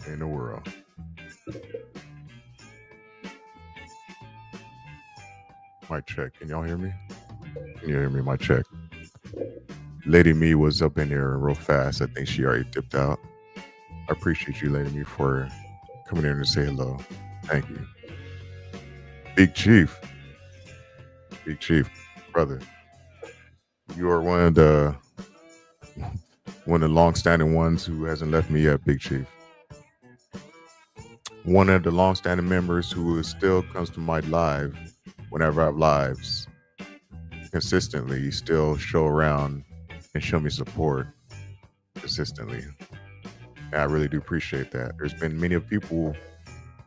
in the world. Mic check. Can y'all hear me? Can you hear me? Mic check. Lady Me was up in there real fast. I think she already dipped out. I appreciate you, Lady Me, for coming in to say hello. Thank you. Big Chief. Big Chief, brother. You are one of the long-standing ones who hasn't left me yet, Big Chief. One of the long-standing members who still comes to my live whenever I have lives consistently, still show around and show me support consistently. And I really do appreciate that. There's been many of people,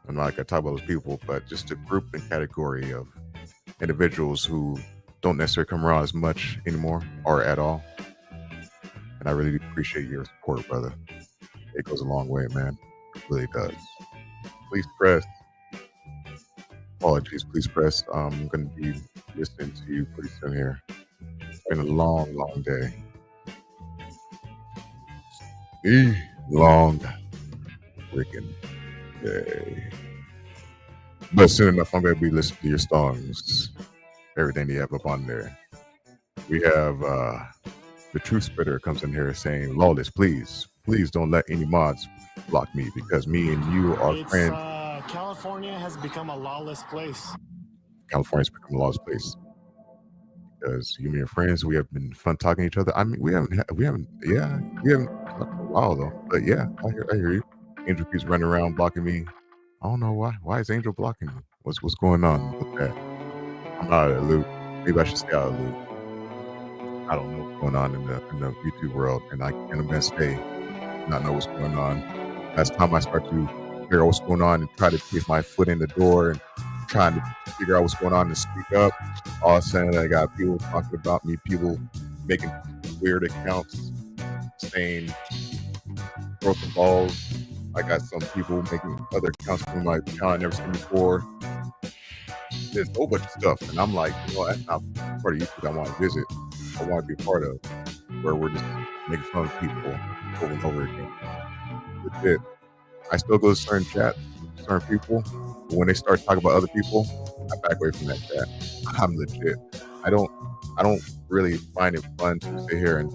I'm not gonna talk about those people, but just a group and category of individuals who don't necessarily come around as much anymore or at all. And I really do appreciate your support, brother. It goes a long way, man. It really does. Please press. Apologies, please press. I'm going to be listening to you pretty soon here. It's been a long, long day. Long freaking day. But soon enough, I'm going to be listening to your songs, everything you have up on there. We have the Truth Spitter comes in here saying, Lawless, please don't let any mods block me because me and you are friends. California has become a lawless place. California's become a lawless place because you and your friends, we have been fun talking to each other. I mean, we haven't talked for a while though. But yeah, I hear you. Angel keeps running around blocking me. I don't know why. Why is Angel blocking me? What's going on with that? I'm not out of the loop. Maybe I should stay out of the loop. I don't know what's going on in the YouTube world, and I'm gonna stay not know what's going on. Last time I start to figure out what's going on and try to get my foot in the door and trying to figure out what's going on and speak up, all of a sudden I got people talking about me, people making weird accounts saying broken balls. I got some people making other accounts from my account I never seen before. There's a whole bunch of stuff, and I'm like, that's not part of YouTube I want to visit. I want to be a part of, where we're just making fun of people over and over again. Legit. I still go to certain chats, certain people, but when they start talking about other people, I back away from that chat. I'm legit. I don't really find it fun to sit here and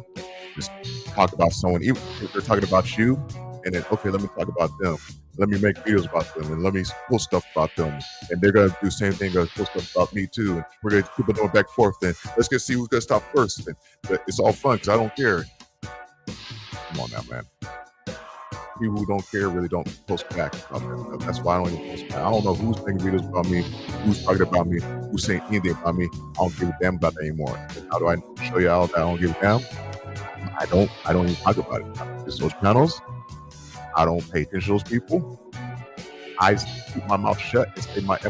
just talk about someone, even if they're talking about you, and then, okay, let me talk about them. Let me make videos about them, and let me post stuff about them. And they're going to do the same thing, going to post stuff about me too. And we're going to keep it going back and forth. Then let's get see who's going to stop first. And it's all fun because I don't care. Come on now, man. People who don't care really don't post back about them. That's why I don't even post back. I don't know who's making videos about me, who's talking about me, who's saying anything about me. I don't give a damn about that anymore. And how do I show you all that I don't give a damn? I don't even talk about it. Just those channels. I don't pay attention to those people. I keep my mouth shut and stay my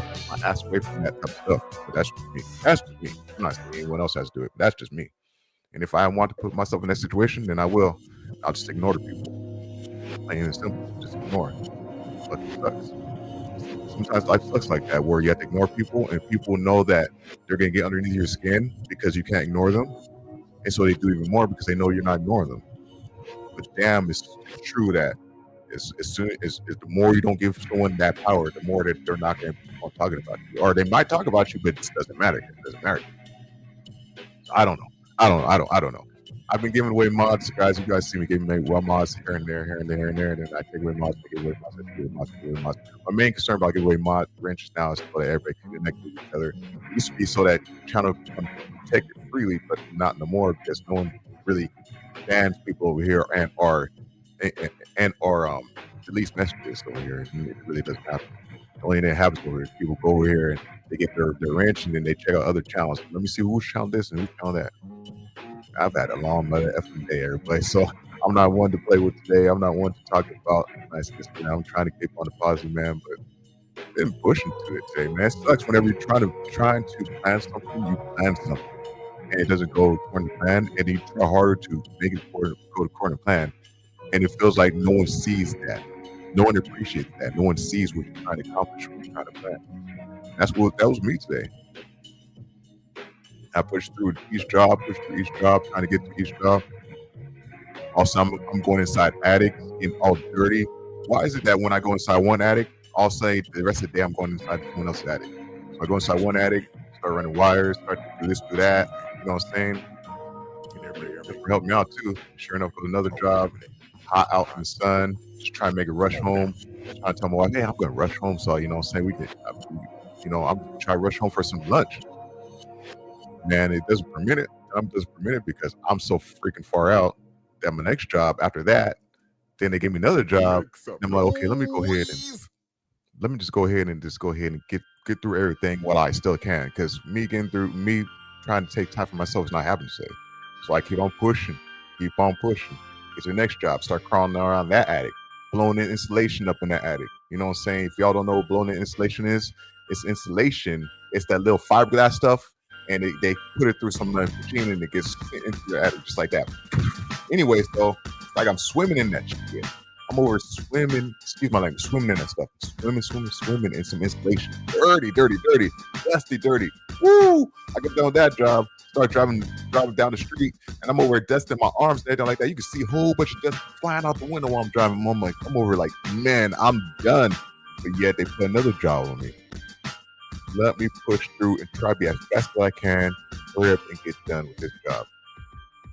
ass away from that type of stuff. But that's just me. That's just me. I'm not saying anyone else has to do it. But that's just me. And if I want to put myself in that situation, then I will. I'll just ignore the people. Plain and simple. Just ignore it. But it sucks. Sometimes life sucks like that, where you have to ignore people, and people know that they're going to get underneath your skin because you can't ignore them. And so they do even more because they know you're not ignoring them. But damn, it's true that as soon as the more you don't give someone that power, the more that they're not going to keep talking about you, or they might talk about you, but it doesn't matter. It doesn't matter. So I don't know. I don't know. I've been giving away mods, guys. You guys see me giving away mods here and there, and then I take away mods, take away mods. My main concern about giving away mod wrenches now is so that everybody can connect with each other. It used to be so that channel can protect it freely, but not no more because no one really bans people over here and deletes messages over here. It really doesn't happen. The only thing that happens over here is people go over here and they get their wrench and then they check out other channels. Let me see who's channel this and who's channel that. I've had a long mother effing day, everybody. So I'm not one to play with today. I'm not one to talk about niceness. I'm trying to keep on the positive, man. But I've been pushing to it today, man. It sucks whenever you're trying to plan something, you plan something, and it doesn't go according to plan, and you try harder to make it go according to plan, and it feels like no one sees that, no one appreciates that, no one sees what you're trying to accomplish, what you're trying to plan. That was me today. I pushed through each job, trying to get to each job. Also, I'm going inside attics, getting all dirty, Why is it that when I go inside one attic, I'll say the rest of the day I'm going inside someone else's attic? So I go inside one attic, start running wires, start to do this, do that. You know what I'm saying? And everybody helped me out too. Sure enough, got another job, hot out in the sun, just trying to make a rush home. Trying to tell my wife, hey, I'm going to rush home. So, you know what I'm saying? We could, I'm trying to rush home for some lunch. Man, it doesn't permit it. Doesn't permit it because I'm so freaking far out that my next job after that, then they gave me another job. And I'm like, okay, let me just go ahead and get through everything while I still can. Because me trying to take time for myself is not happening today. So I keep on pushing. Get to the next job. Start crawling around that attic. Blowing in insulation up in that attic. You know what I'm saying? If y'all don't know what blowing in insulation is, it's insulation. It's that little fiberglass stuff. And they put it through some machine and it gets into your attic just like that. Anyways, though, it's like I'm swimming in that shit. I'm over swimming, excuse my language, swimming in that stuff. Swimming in some insulation. Dirty, dusty. Woo! I get done with that job, start driving down the street, and I'm over dusting my arms and everything like that. You can see a whole bunch of dust flying out the window while I'm driving. I'm over like, man, I'm done. But yet they put another job on me. Let me push through and try to be as fast as I can, hurry up and get done with this job.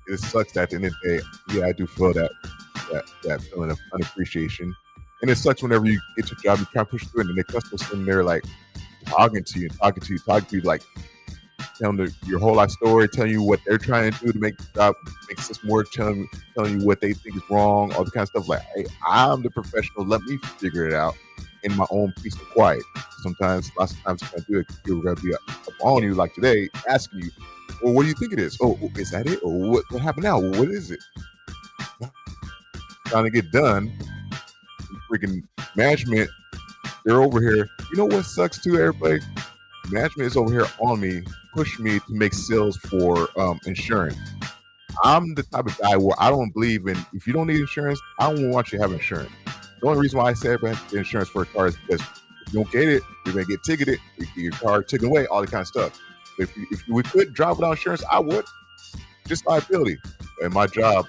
It sucks that at the end of the day, yeah, I do feel that feeling of unappreciation. And it sucks whenever you get to a job, you try to push through it, and the customer's sitting there like talking to you, like telling your whole life story, telling you what they're trying to do to make the job, make the system work, telling you what they think is wrong, all the kind of stuff. Like, hey, I'm the professional, let me figure it out in my own peace and quiet. Sometimes, lots of times, you can't do it. People are gonna be up on you, like today, asking you, "Well, what do you think it is? Oh, is that it? Or what happened now? What is it?" Trying to get done. Freaking management, they're over here. You know what sucks too, everybody? Management is over here on me, pushing me to make sales for insurance. I'm the type of guy where I don't believe in, if you don't need insurance, I don't want you to have insurance. The only reason why I say everybody has insurance for a car is because if you don't get it, you're going to get ticketed, you get your car taken away, all that kind of stuff. If we could drive without insurance, I would. Just liability. And my job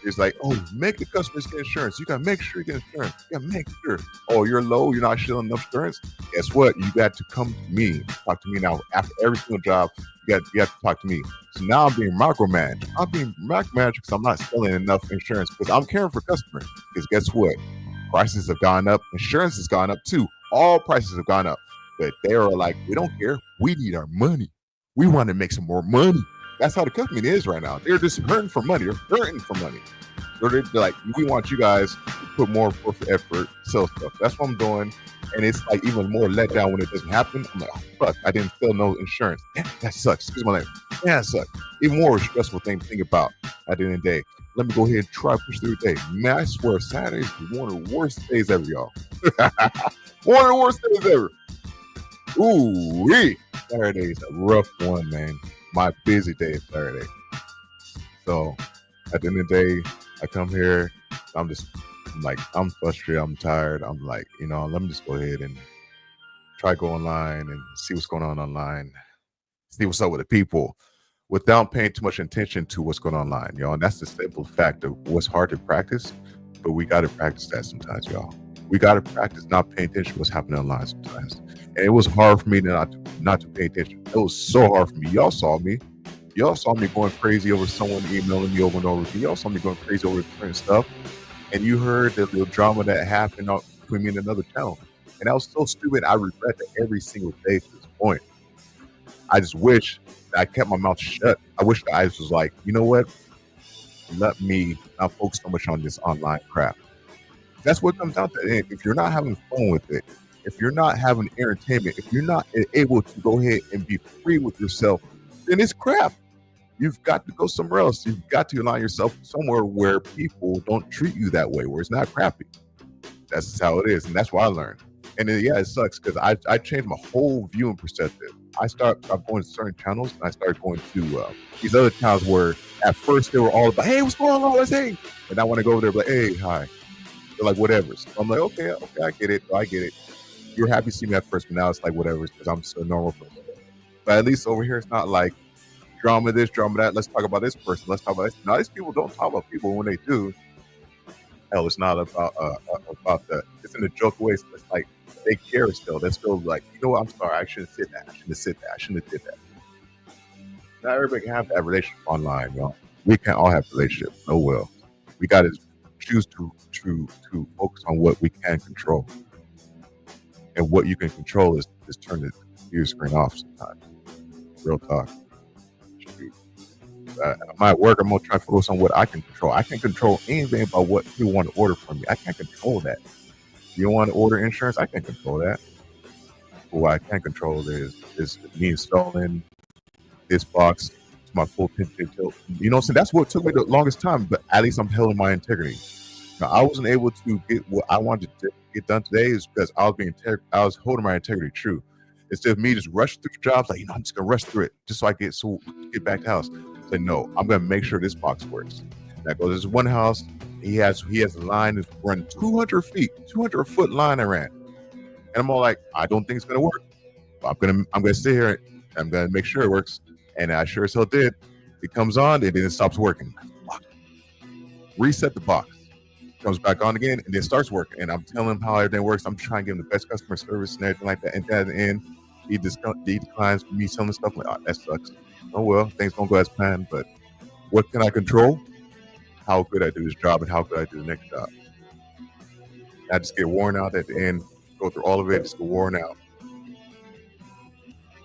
is like, oh, make the customers get insurance. You got to make sure you get insurance. You got to make sure. Oh, you're low, you're not showing enough insurance. Guess what? You got to come to me. Talk to me now. After every single job, you got to talk to me. So now I'm being micromanaged. I'm being micromanaged because I'm not selling enough insurance because I'm caring for customers. Because guess what? Prices have gone up. Insurance has gone up too. All prices have gone up. But they are like, we don't care. We need our money. We want to make some more money. That's how the company is right now. They're just hurting for money. They're hurting for money. So they're like, we want you guys to put more effort, sell stuff. That's what I'm doing. And it's like even more let down when it doesn't happen. I'm like, oh, fuck, I didn't sell no insurance. Yeah, that sucks. Excuse my language. Yeah, that sucks. Even more stressful thing to think about at the end of the day. Let me go ahead and try to push through the day. Man, I swear Saturday is one of the worst days ever, y'all. One of the worst days ever. Ooh-wee. Saturday is a rough one, man. My busy day is Saturday. So at the end of the day, I come here, I'm frustrated, I'm tired. I'm like, let me just go ahead and try go online and see what's going on online, see what's up with the people without paying too much attention to what's going on online, y'all. And that's the simple fact of what's hard to practice, but we got to practice that sometimes, y'all. We got to practice not paying attention to what's happening online sometimes. And it was hard for me not to pay attention. It was so hard for me. Y'all saw me. Y'all saw me going crazy over someone emailing me over and over again. Y'all saw me going crazy over different stuff. And you heard the little drama that happened between me and another channel. And that was so stupid. I regret that every single day to this point. I just wish that I kept my mouth shut. I wish that I was like, you know what? Let me not focus so much on this online crap. That's what comes down to it. If you're not having fun with it, if you're not having entertainment, if you're not able to go ahead and be free with yourself, then it's crap. You've got to go somewhere else. You've got to align yourself somewhere where people don't treat you that way, where it's not crappy. That's just how it is. And that's what I learned. And then, yeah, it sucks because I changed my whole viewing perspective. I started going to certain channels and I started going to these other channels where at first they were all about, hey, what's going on? Let's hey. And I want to go over there like, hey, hi. They're like, whatever. So I'm like, okay, I get it. You were happy to see me at first, but now it's like, whatever, because I'm so normal person. But at least over here, it's not like drama this, drama that. Let's talk about this person. Let's talk about this. Now, these people don't talk about people when they do. Hell, it's not about about that. It's in a joke way. So it's like they care still. They're still like, you know what? I'm sorry. I shouldn't have said that. I shouldn't have said that. I shouldn't have did that. Not everybody can have that relationship online, y'all. We can't all have relationships. No will. We got to choose to focus on what we can control. And what you can control is turn the computer screen off sometimes. Real talk. I'm at work. I'm gonna try to focus on what I can control. I can't control anything about what people want to order from me. I can't control that. You want to order insurance? I can't control that. But what I can control is me installing this box to my full attention. You know what I'm saying? That's what took me the longest time. But at least I'm holding my integrity. Now, I wasn't able to get what I wanted to get done today is because I was holding my integrity true. Instead of me just rushing through jobs, like, I'm just gonna rush through it just so I get back to the house. Say no, I'm gonna make sure this box works. That goes. There's one house. He has a line that's run 200 foot line I ran, and I'm all like, I don't think it's gonna work. But I'm gonna sit here and I'm gonna make sure it works. And I sure as hell did. It comes on and then it stops working. Reset the box. Comes back on again and then starts working. And I'm telling him how everything works. I'm trying to give him the best customer service and everything like that. And at the end, he declines me selling stuff. Like, that sucks. Oh well, things don't go as planned. But what can I control? How good I do this job and how good I do the next job. I just get worn out at the end. Go through all of it. Just get worn out.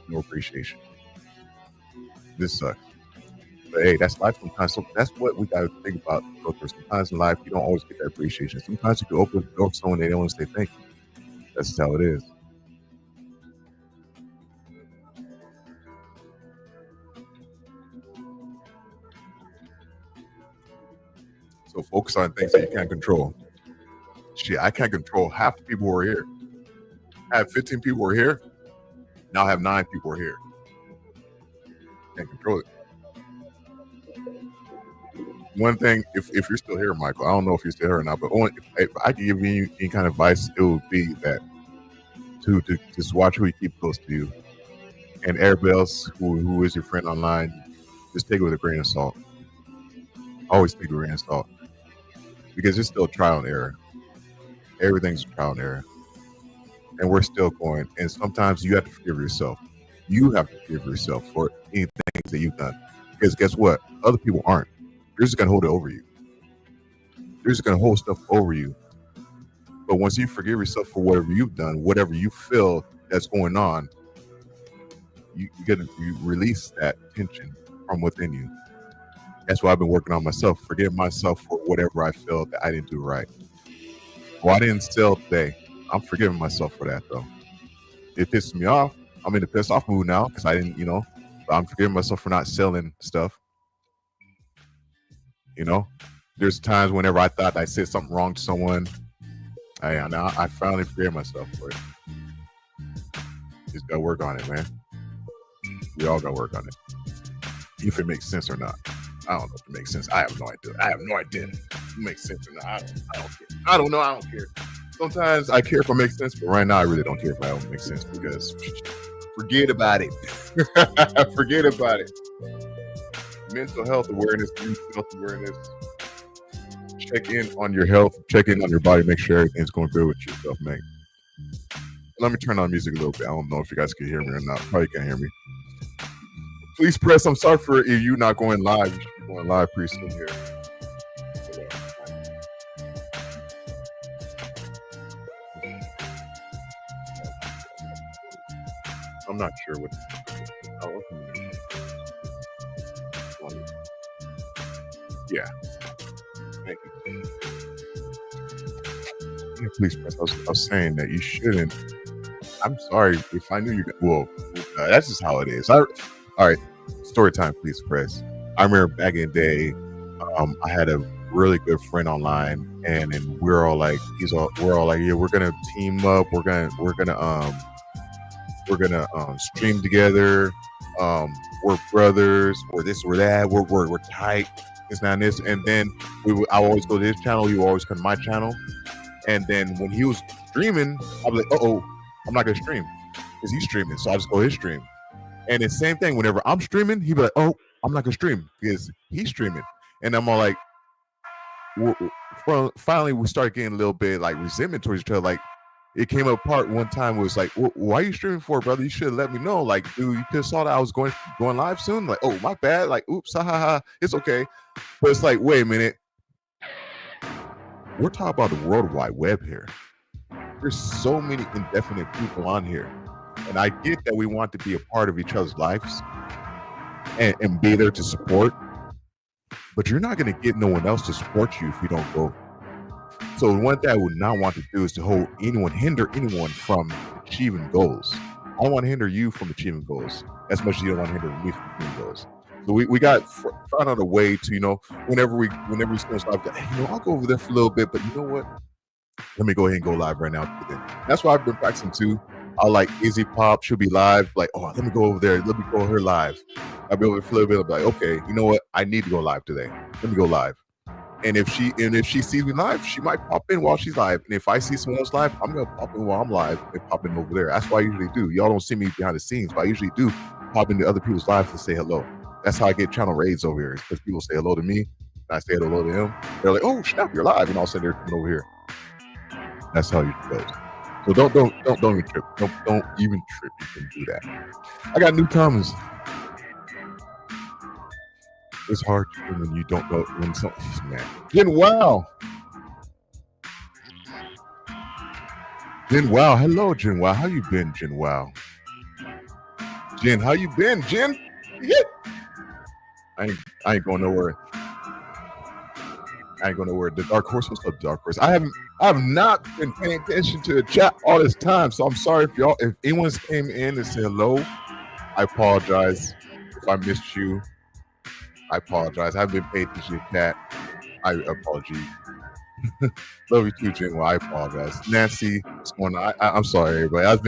No appreciation. This sucks. But hey, that's life sometimes. So that's what we gotta think about. Sometimes in life, you don't always get that appreciation. Sometimes you can open the door for someone they don't want to say thank you. That's just how it is. So focus on things that you can't control. Shit, I can't control half the people who are here. I have 15 people who are here. Now I have 9 people who are here. Can't control it. One thing, if you're still here, Michael, I don't know if you're still here or not, but if I could give you any kind of advice, it would be that to just watch who you keep close to you, and everybody else who is your friend online, just take it with a grain of salt. Always take it with a grain of salt, because it's still trial and error. Everything's trial and error, and we're still going. And sometimes you have to forgive yourself. You have to forgive yourself for anything that you've done, because guess what? Other people aren't. They're just gonna hold it over you. They're just gonna hold stuff over you. But once you forgive yourself for whatever you've done, whatever you feel that's going on, you release that tension from within you. That's what I've been working on myself. Forgive myself for whatever I feel that I didn't do right. Well, I didn't sell today. I'm forgiving myself for that though. It pisses me off. I'm in the pissed off mood now because I didn't, but I'm forgiving myself for not selling stuff. There's times whenever I thought I said something wrong to someone, I finally forgave myself for it. Just gotta work on it, man. We all gotta work on it. If it makes sense or not. I don't know if it makes sense. I have no idea if it makes sense or not. I don't care. I don't know. I don't care. Sometimes I care if it makes sense, but right now I really don't care if I don't make sense because forget about it. Forget about it. Mental health awareness, check in on your health, check in on your body, make sure everything's going good with yourself, man. Let me turn on music a little bit. I don't know if you guys can hear me or not. Probably can't hear me. Please press. I'm sorry for you not going live. You should be going live pretty soon here. I'm not sure what. Yeah. Thank you. Yeah, please press. I was saying that you shouldn't. I'm sorry if I knew you. Well, that's just how it is. All right. Story time, please press. I remember back in the day, I had a really good friend online, and we're all like, yeah, we're gonna team up. We're gonna stream together. We're brothers. We're this. We're that. We're tight. It's not this. And then I always go to his channel. He would always come to my channel. And then when he was streaming, I'd be like, I'm not gonna stream because he's streaming. So I just go his stream. And the same thing, whenever I'm streaming, he'd be like, I'm not gonna stream because he's streaming. And I'm all like, finally we started getting a little bit like resentment towards each other. Like it came apart one time. It was like, why are you streaming for, brother? You should have let me know. Like, dude, you just saw that I was going live soon. Like, oh, my bad. Like, oops, ha ha ha. It's okay. But it's like, wait a minute. We're talking about the World Wide Web here. There's so many indefinite people on here. And I get that we want to be a part of each other's lives and be there to support. But you're not going to get no one else to support you if you don't go. So one thing I would not want to do is to hinder anyone from achieving goals. I don't want to hinder you from achieving goals as much as you don't want to hinder me from achieving goals. So we got found out a way to, whenever we spend live, I'll go over there for a little bit, but you know what? Let me go ahead and go live right now. That's why I've been practicing too. I'll like Izzy Pop, she'll be live, like, oh, let me go over there, let me go her live. I'll be over there for a little bit, I'll be like, okay, you know what? I need to go live today. Let me go live. And if she sees me live, she might pop in while she's live. And if I see someone else live, I'm gonna pop in while I'm live and pop in over there. That's what I usually do. Y'all don't see me behind the scenes, but I usually do pop into other people's lives to say hello. That's how I get channel raids over here. Because people say hello to me, and I say hello to them. They're like, "Oh, snap, you're live!" And all of a sudden they're coming over here. That's how it goes. So don't even trip. Don't even trip. You can do that. I got new comments. It's hard to do when you don't know when something's man. Jen Wow. Jen Wow. Hello, Jen Wow. How you been, Jen Wow? Jen, how you been, Jen? Yeah. I ain't going nowhere. I ain't going nowhere. The Dark Horse, what's up, Dark Horse? I have not been paying attention to the chat all this time, so I'm sorry if anyone's came in and said hello. I apologize if I missed you. I apologize. I haven't been paying attention to the chat. I apologize. Love you too, Jen. Well, I apologize. Nancy, what's going on? I'm sorry, everybody. I've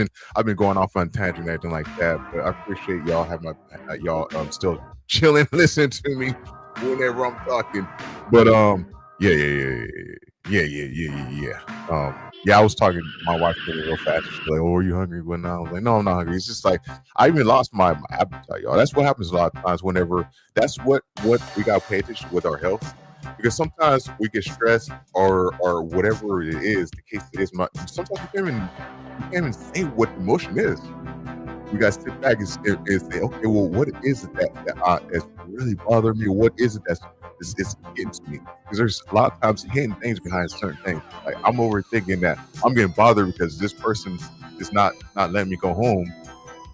been going off on tangent and everything like that, but I appreciate y'all having y'all still chilling, listening to me whenever I'm talking. But yeah. I was talking to my wife real fast. She's like, "Oh, are you hungry?" When I was like, "No, I'm not hungry." It's just like I even lost my appetite, y'all. That's what happens a lot of times. Whenever that's what we gotta pay attention with our health, because sometimes we get stressed or whatever it is. The case it is, sometimes you can't even say what the emotion is. We gotta sit back and say, okay, well, what is it that is really bothering me? What is it that's getting to me? Because there's a lot of times hidden things behind certain things. Like I'm overthinking that I'm getting bothered because this person is not letting me go home.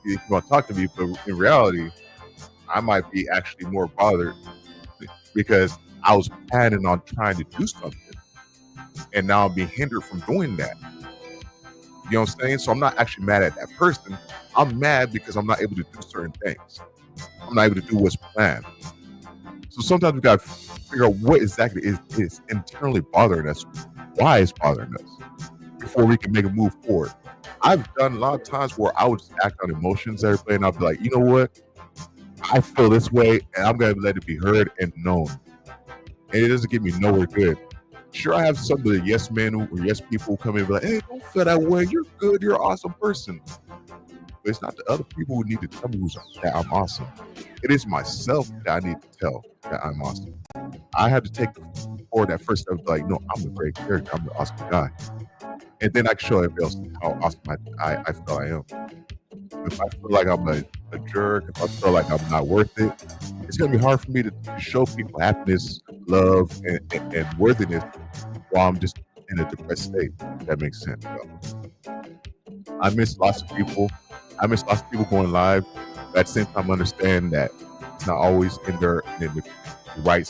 You want to talk to me, but in reality, I might be actually more bothered because I was planning on trying to do something, and now I'm being hindered from doing that. You know what I'm saying? So I'm not actually mad at that person. I'm mad because I'm not able to do certain things. I'm not able to do what's planned. So sometimes we got to figure out what exactly is internally bothering us, why it's bothering us, before we can make a move forward. I've done a lot of times where I would just act on emotions, everybody, and I'll be like, you know what? I feel this way, and I'm going to let it be heard and known. And it doesn't get me nowhere good. Sure, I have some of the yes men or yes people who come in and be like, hey, don't feel that way. You're good. You're an awesome person. But it's not the other people who need to tell me that I'm awesome. It is myself that I need to tell that I'm awesome. I have to take forward that first step, like, no, I'm a great character. I'm an awesome guy. And then I can show everybody else how awesome I feel I am. If I feel like I'm a jerk, if I feel like I'm not worth it, it's going to be hard for me to show people happiness, love, and worthiness while I'm just in a depressed state. If that makes sense. I miss lots of people. I miss lots of people going live. But at the same time, understand that it's not always in the right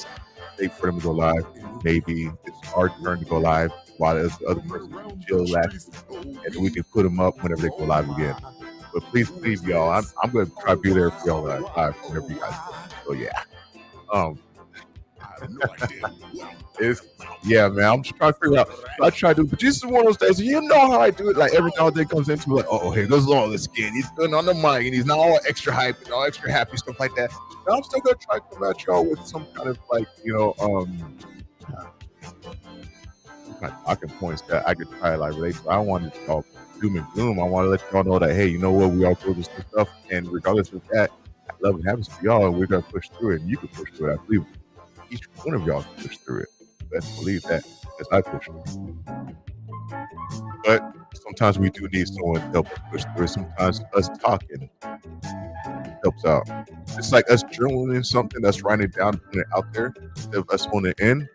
state for them to go live. Maybe it's our turn to go live while the other person chill, relax, and we can put them up whenever they go live again. But please, y'all, I'm going to try to be there for y'all live whenever you guys go. So yeah, yeah, man. I'm just trying to figure out. I try to do, but this is one of those days. You know how I do it. Like every now and then comes into like, oh, here goes Lawless again. He's good on the mic, and he's not all extra hype and all extra happy stuff like that. But I'm still gonna try to come at y'all with some kind of like, talking points that I could try to like relate to. I don't want to talk doom and gloom. I want to let y'all know that, hey, you know what, we all go through this stuff, and regardless of that, love and happiness for y'all, and we're gonna push through it, and you can push through it. I believe each one of y'all can push through it. Let's believe that. as I push. But sometimes we do need someone to help us push through. Sometimes us talking helps out. It's like us journaling something, us writing it down, putting it out there, instead of us holding it in.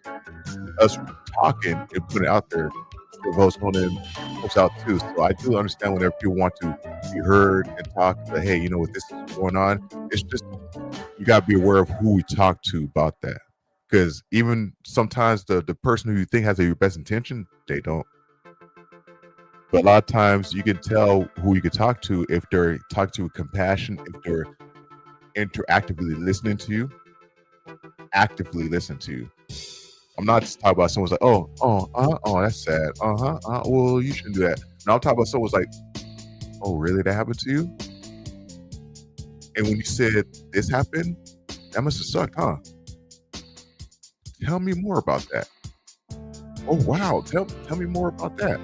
Us talking and putting it out there, instead of us holding it helps out too. So I do understand whenever people want to be heard and talk, but hey, you know what, this is going on. It's just you gotta be aware of who we talk to about that. Because even sometimes the person who you think has your best intention, they don't. But a lot of times you can tell who you can talk to if they're talking to you with compassion, if they're interactively listening to you, actively listen to you. I'm not just talking about someone's like, oh, that's sad. Well, you shouldn't do that. Now I'm talking about someone's like, oh, really? That happened to you? And when you said this happened, that must have sucked, huh? Tell me more about that. Oh, wow. Tell me more about that.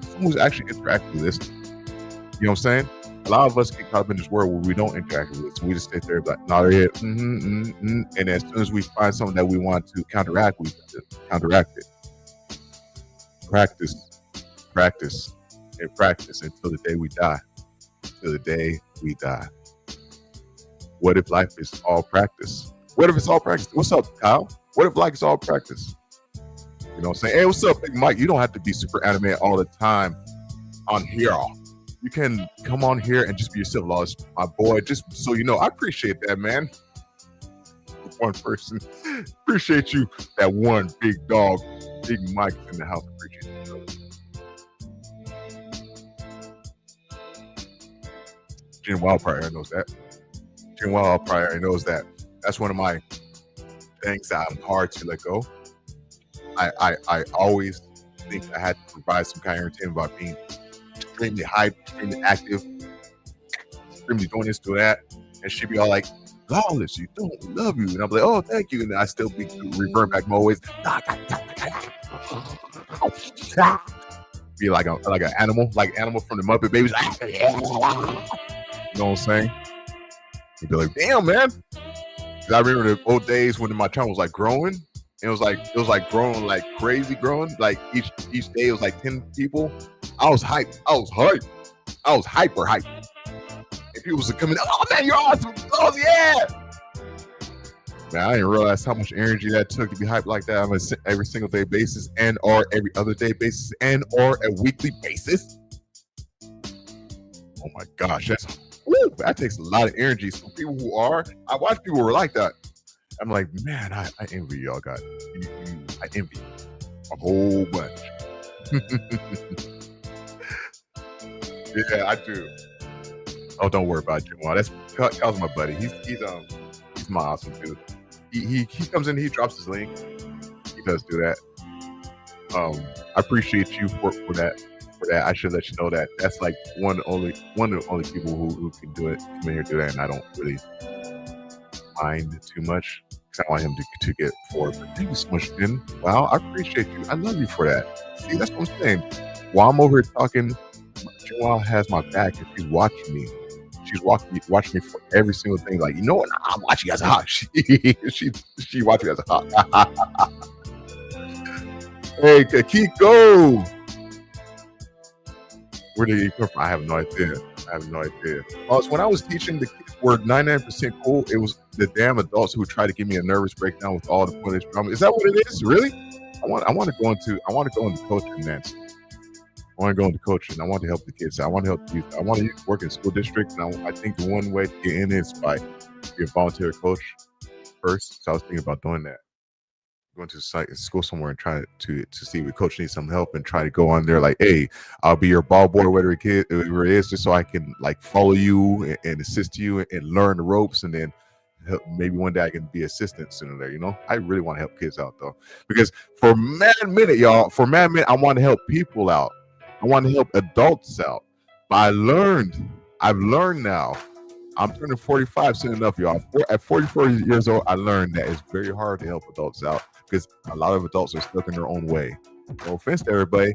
Someone who's actually interactively listening. You know what I'm saying? A lot of us get caught up in this world where we don't interact with it. So we just sit there like, no, they're here. And as soon as we find something that we want to counteract, we counteract it. Practice, and practice until the day we die. Until the day we die. What if life is all practice? What if it's all practice? What's up, Kyle? What if life is all practice? You know what I'm saying? Hey, what's up, Big Mike? You don't have to be super animated all the time on here. You can come on here and just be yourself, Lost, my boy. Just so you know, I appreciate that, man. One person. Appreciate you. That one big dog, Big Mike in the house. Appreciate you. Jen Wild probably knows that. Jen Wild probably knows that. That's one of my things that I'm hard to let go. I always think I had to provide some kind of entertainment about being extremely hyped, extremely active, extremely doing this, do that. And she'd be all like, Lawless, you don't love you. And I'm like, oh, thank you. And I still be revert back my ways. Be like an animal, from the Muppet Babies. You know what I'm saying? You'd be like, damn, man. I remember the old days when my channel was like growing. It was like growing like crazy, growing like each day it was like 10 people. I was hyped. I was hyper hyped. And people was coming, oh man, you're awesome. Oh yeah. Man, I didn't realize how much energy that took to be hyped like that on every single day basis and or every other day basis and or a weekly basis. Oh my gosh, that takes a lot of energy. So people who are, I watch people who are like that. I'm like, man, I envy y'all. I envy a whole bunch. Yeah, I do. Oh, don't worry about Jim. That's Kyle's my buddy. He's my awesome dude. He comes in, he drops his link. He does do that. I appreciate you for that. For that, I should let you know that that's like one of the only people who can do it. Come in here and do that, and I don't really mind too much because I want him to get forward. But thank you so much, Jen. Wow, I appreciate you. I love you for that. See, that's what I'm saying. While I'm over here talking, Jen has my back and she's watching me. She's watching me for every single thing. Like, you know what? I'm watching you as a hawk. She watching you as a hawk. Hey, Kiko. Where did he come from? I have no idea. Also, when I was teaching, the kids were 99% cool. It was the damn adults who tried to give me a nervous breakdown with all the footage drama. Is that what it is? Really? I want to go into coaching, Nancy. I want to go into coaching. I want to help the kids. I want to help the youth. I want to work in school district. And I think the one way to get in is by being a volunteer coach first. So I was thinking about doing that. Going to school somewhere and try to see if the coach needs some help and try to go on there like, hey, I'll be your ball boy, whatever it is, just so I can like follow you and assist you and learn the ropes, and then maybe one day I can be assistant sooner there. You know, I really want to help kids out though, because for Mad Minute, y'all, I want to help people out. I want to help adults out. But I've learned now. I'm turning 45 soon enough, y'all. At 44 years old, I learned that it's very hard to help adults out because a lot of adults are stuck in their own way. No offense to everybody,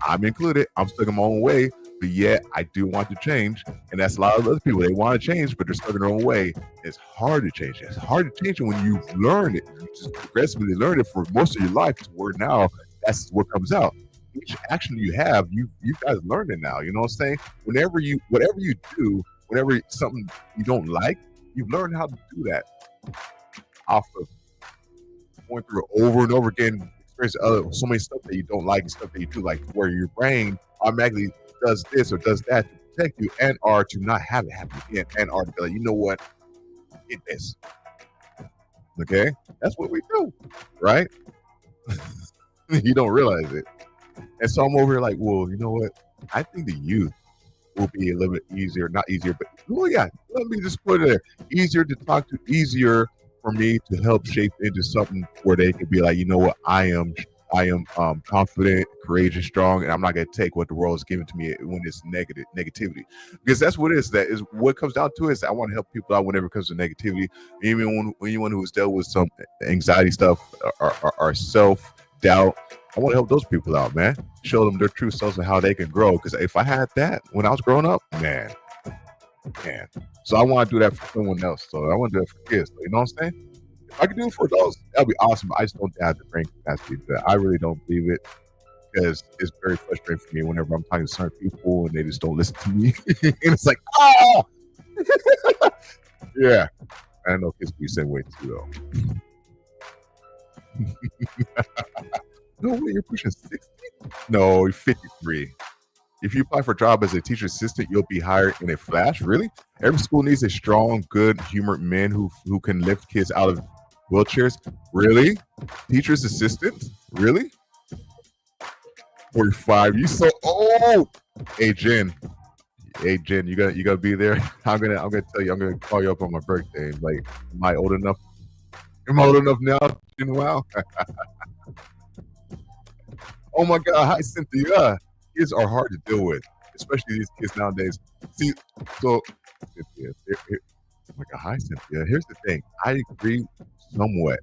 I'm included. I'm stuck in my own way, but yet I do want to change. And that's a lot of other people. They want to change, but they're stuck in their own way. It's hard to change. It's hard to change it when you've learned it. You just progressively learned it for most of your life to where now that's what comes out. Each action you have, you guys learn it now. You know what I'm saying? Whatever you do, whenever something you don't like, you've learned how to do that off of going through it over and over again, experience so many stuff that you don't like and stuff that you do like, where your brain automatically does this or does that to protect you, and or to not have it happen again, and or to be like, you know what, it is. Okay, that's what we do, right? You don't realize it, and so I'm over here like, well, you know what? I think the youth will be a little bit easier, not easier, but well, yeah, let me just put it there. Easier to talk to, easier for me to help shape into something where they can be like, you know what, I am confident, courageous, strong, and I'm not going to take what the world is giving to me when it's negativity, because that's what it is. That is what comes down to. Is I want to help people out whenever it comes to negativity. Even when anyone who's dealt with some anxiety stuff or self doubt, I want to help those people out, man. Show them their true selves and how they can grow. Because if I had that when I was growing up, man. So I want to do that for someone else. So I want to do it for kids. You know what I'm saying? If I could do it for adults, that'd be awesome. I just don't have the brain capacity to do that. I really don't believe it, because it's very frustrating for me whenever I'm talking to certain people and they just don't listen to me. And it's like, oh, yeah. I know kids can be the same way too, though. No way, you're pushing 60? No, you're 53. If you apply for a job as a teacher assistant, you'll be hired in a flash. Really? Every school needs a strong, good-humored man who can lift kids out of wheelchairs. Really? Teacher's assistant? Really? 45. You so old. Hey Jen, you gotta be there. I'm gonna tell you. I'm gonna call you up on my birthday. Like, am I old enough? Am I old enough now? Wow. Oh my God! Hi, Cynthia. Kids are hard to deal with, especially these kids nowadays. See, so Cynthia, oh my God, hi Cynthia. Here's the thing. I agree somewhat.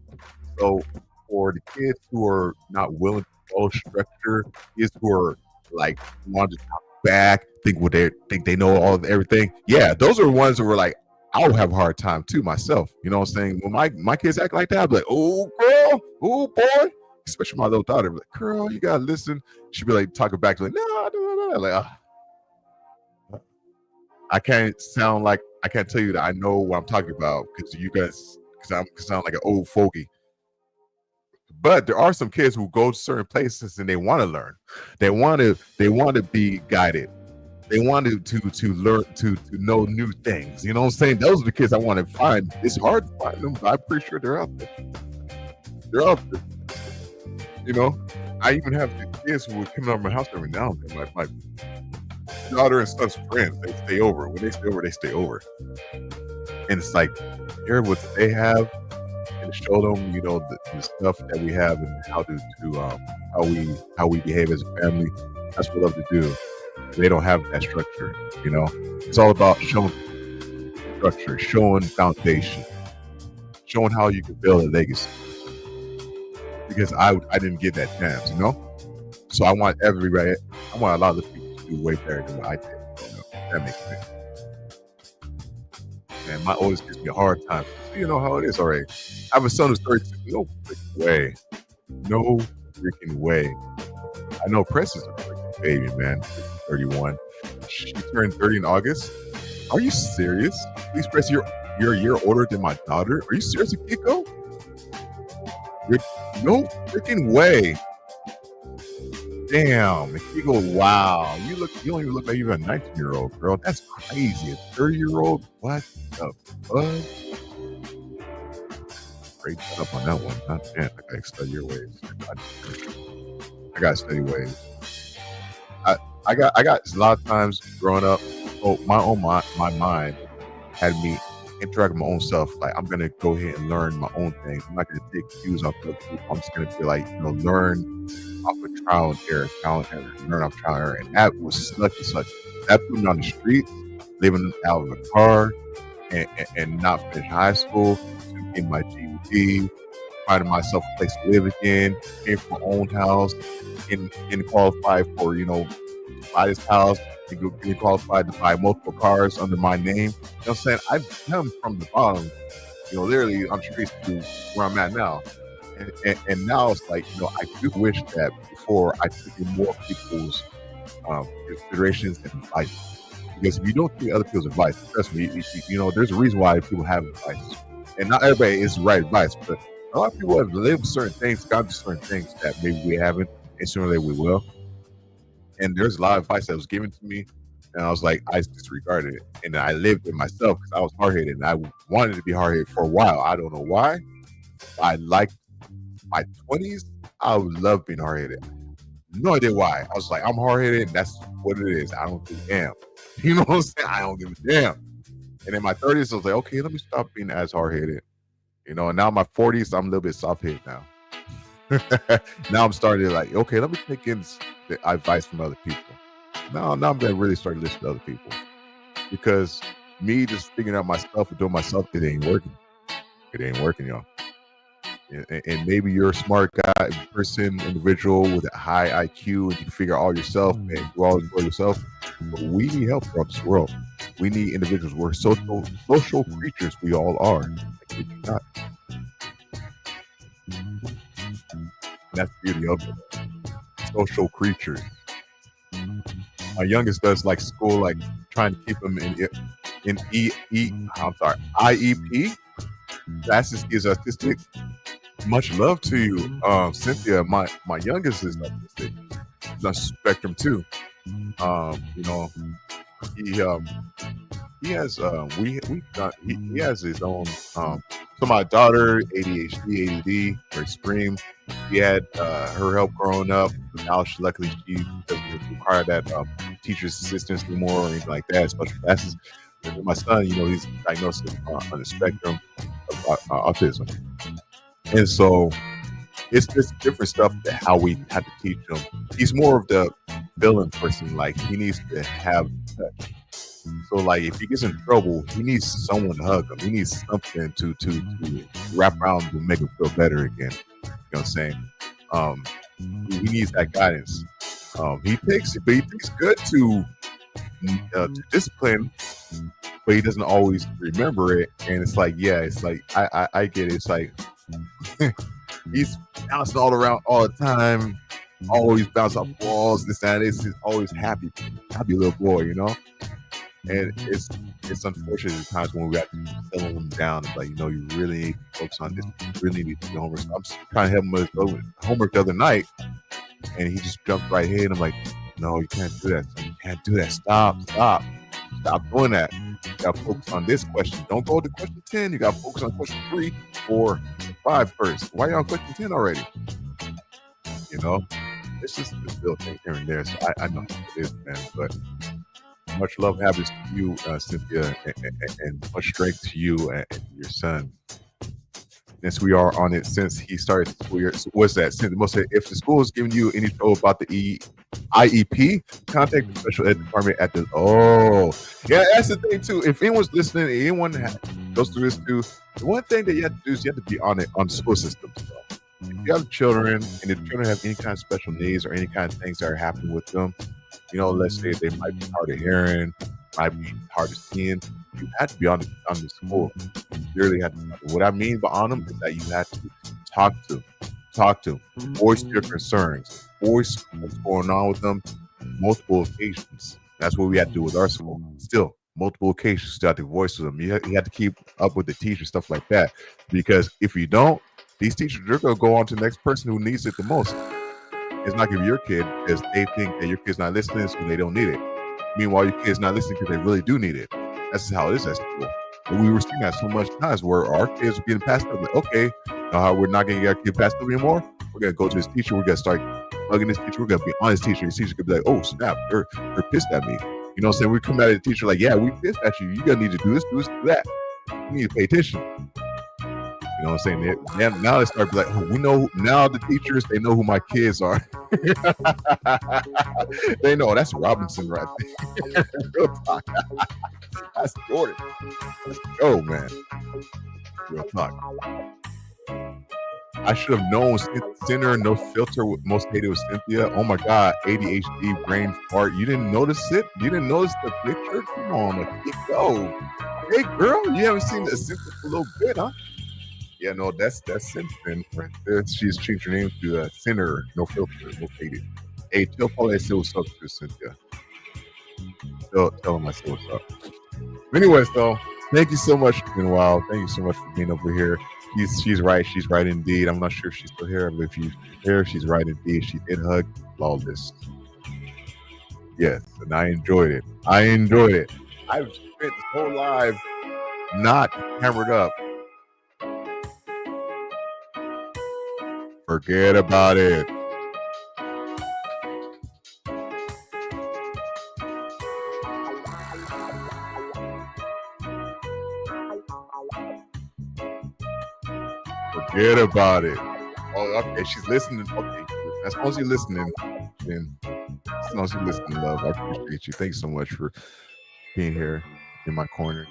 So for the kids who are not willing to follow structure, kids who are like want to talk back, think they know all of everything. Yeah, those are the ones who were like, I would have a hard time too myself. You know what I'm saying? When my kids act like that, I'd be like, oh girl, oh boy. Especially my little daughter, be like, girl, you gotta listen. She'd be like talking back, like, no, like, I can't tell you that I know what I'm talking about, because I sound like an old fogey. But there are some kids who go to certain places and they want to learn. They want to be guided. They want to learn to know new things. You know what I'm saying? Those are the kids I want to find. It's hard to find them, but I'm pretty sure they're out there. They're out there. You know, I even have the kids who would come over my house every now and then. My daughter and son's friends, they stay over. When they stay over, they stay over. And it's like, hear what they have and show them, you know, the stuff that we have and how we behave as a family. That's what we love to do. They don't have that structure, you know. It's all about showing structure, showing foundation, showing how you can build a legacy. Because I didn't get that chance, you know. So I want a lot of the people to do way better than what I did. You know? That makes sense. And my oldest gives me a hard time. So you know how it is already. I have a son who's 32. No freaking way. I know Press is a freaking baby, man. 31. She turned 30 in August. Are you serious? Please, Press, you're a year older than my daughter. Are you serious, Kiko? No freaking way. Damn. You go, wow. You don't even look like you're a 19-year-old, girl. That's crazy. A 30-year-old? What the fuck? Great up on that one. Not man, I gotta study your ways. I gotta study ways. I got a lot of times growing up, my mind had me interact with my own self. Like, I'm gonna go ahead and learn my own things. I'm not gonna take cues off of people. I'm just gonna be like, you know, learn off of trial and error, learn off trial and error. And that was such and such. That put me on the streets, living out of a car, and not finish high school, getting my GED, finding myself a place to live again, paying for my own house, getting qualified for, you know, buy this house, getting qualified to buy multiple cars under my name. You know what I'm saying? I've come from the bottom, you know, literally on the streets to where I'm at now. and now it's like, I do wish that before I took in more people's considerations and advice. Because if you don't take other people's advice, trust me, there's a reason why people have advice, and not everybody is the right advice, but a lot of people have lived certain things, gone through certain things that maybe we haven't, and sooner we will. And there's a lot of advice that was given to me, and I was like, I disregarded it, and I lived it myself because I was hard headed, and I wanted to be hard headed for a while. I don't know why. I liked my 20s. I would love being hard headed. No idea why. I was like, I'm hard headed, and that's what it is. I don't give a damn. You know what I'm saying? I don't give a damn. And in my 30s, I was like, okay, let me stop being as hard headed. And now in my 40s, I'm a little bit soft headed now. Now I'm starting to like, okay, let me take in the advice from other people. Now I'm gonna really start to listen to other people, because me just figuring out myself and doing myself, it ain't working. It ain't working, y'all. And maybe you're a smart guy, individual with a high IQ, and you can figure all yourself and do all for yourself. But we need help throughout this world. We need individuals. We're social creatures. We all are. I kid you not. And that's the beauty of it. Social creatures. My youngest does like school, like trying to keep him in IEP. Fastest is autistic. Much love to you, Cynthia. My youngest is autistic. He's on spectrum too. He has he has his own. So my daughter, ADHD, ADD, or extreme. He had her help growing up. Now luckily she doesn't require that teacher's assistance anymore or anything like that, special classes. And my son, he's diagnosed on the spectrum of autism, and so it's just different stuff that how we have to teach him. He's more of the villain person. Like, he needs to have touch. So like, if he gets in trouble, he needs someone to hug him. He needs something to wrap around to make him feel better again. You know what I'm saying? He needs that guidance. He takes good to discipline, but he doesn't always remember it. And it's like, I get it. It's like he's bouncing all around all the time, always bounce off walls, this and that. He's always happy little boy, And it's unfortunate at times when we got to settle him down. It's like, you really need to focus on this. You really need to do homework. I'm trying to help him with homework the other night, and he just jumped right in. I'm like, no, you can't do that. You can't do that. Stop doing that. You got to focus on this question. Don't go to question 10. You got to focus on question 3, 4, 5 first. Why are you on question 10 already? It's just this little thing here and there. So I know it is, man, but much love happens to you, Cynthia, and much strength to you and your son. Since we are on it since he started the school year, so what's that? If the school is giving you any trouble about the IEP, contact the special ed department at the. Oh, yeah, that's the thing too. If anyone's listening, anyone goes through this too, the one thing that you have to do is you have to be on it on the school system. So if you have children and if children have any kind of special needs or any kind of things that are happening with them, let's say they might be hard of hearing, might be hard of seeing, you have to be on the school. You really have to. What I mean by on them is that you have to talk to, voice your concerns, voice what's going on with them, multiple occasions. That's what we have to do with our school. Still, multiple occasions, you have to voice them. You have to keep up with the teacher, stuff like that. Because if you don't, these teachers are going to go on to the next person who needs it the most. It's not going to be your kid because they think that your kid's not listening, so they don't need it. Meanwhile, your kid's not listening because they really do need it. That's how it is at school. And we were seeing that so much times where our kids were getting passed up. Like, okay, we're not going to get our kid passed up anymore. We're going to go to this teacher. We're going to start hugging this teacher. We're going to be on this teacher. This teacher could be like, oh, snap, they're pissed at me. You know what I'm saying? We come at the teacher like, yeah, we pissed at you. You're going to need to do this, do that. You need to pay attention. You know what I'm saying? Now they start like, oh, we know now the teachers, they know who my kids are. They know that's Robinson right there. Real talk. That's Jordan. Let's go, man. Real talk. I should have known Sinner, no filter with most hated with Cynthia. Oh my God, ADHD brain fart. You didn't notice it? You didn't notice the picture? Come on, let's go. Hey girl, you haven't seen the Cynthia for a little bit, huh? Yeah, no, that's Simpson right there. She's changed her name to Sinner, no filter, no faded. Hey, tell Paul I say what's up to Cynthia. Tell him I say what's up. Anyways, though, thank you so much for being wild. Thank you so much for being over here. She's right. She's right indeed. I'm not sure if she's still here, but if she's here, she's right indeed. She did hug Lawless. Yes, and I enjoyed it. I enjoyed it. I've spent this whole life not hammered up. Forget about it. Forget about it. Oh, okay. She's listening. Okay. As long as you're listening, then as long as you're listening, love, I appreciate you. Thanks so much for being here in my corner.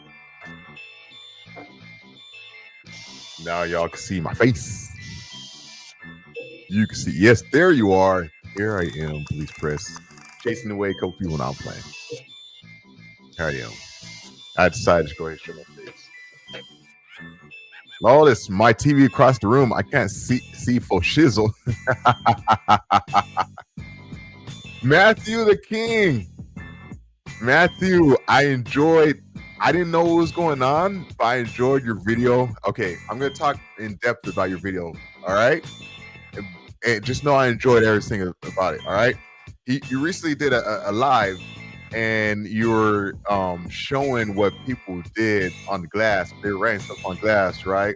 Now y'all can see my face. You can see. Yes, there you are. Here I am. Please press. Chasing away a couple people now playing. Here I am. I decided to go ahead and show my face. Oh, this my TV across the room. I can't see for shizzle. Matthew the King. Matthew, I didn't know what was going on, but I enjoyed your video. Okay, I'm gonna talk in depth about your video. All right, and just know I enjoyed everything about it. All right, you recently did a live, and you were showing what people did on the glass. They were writing stuff on glass, right?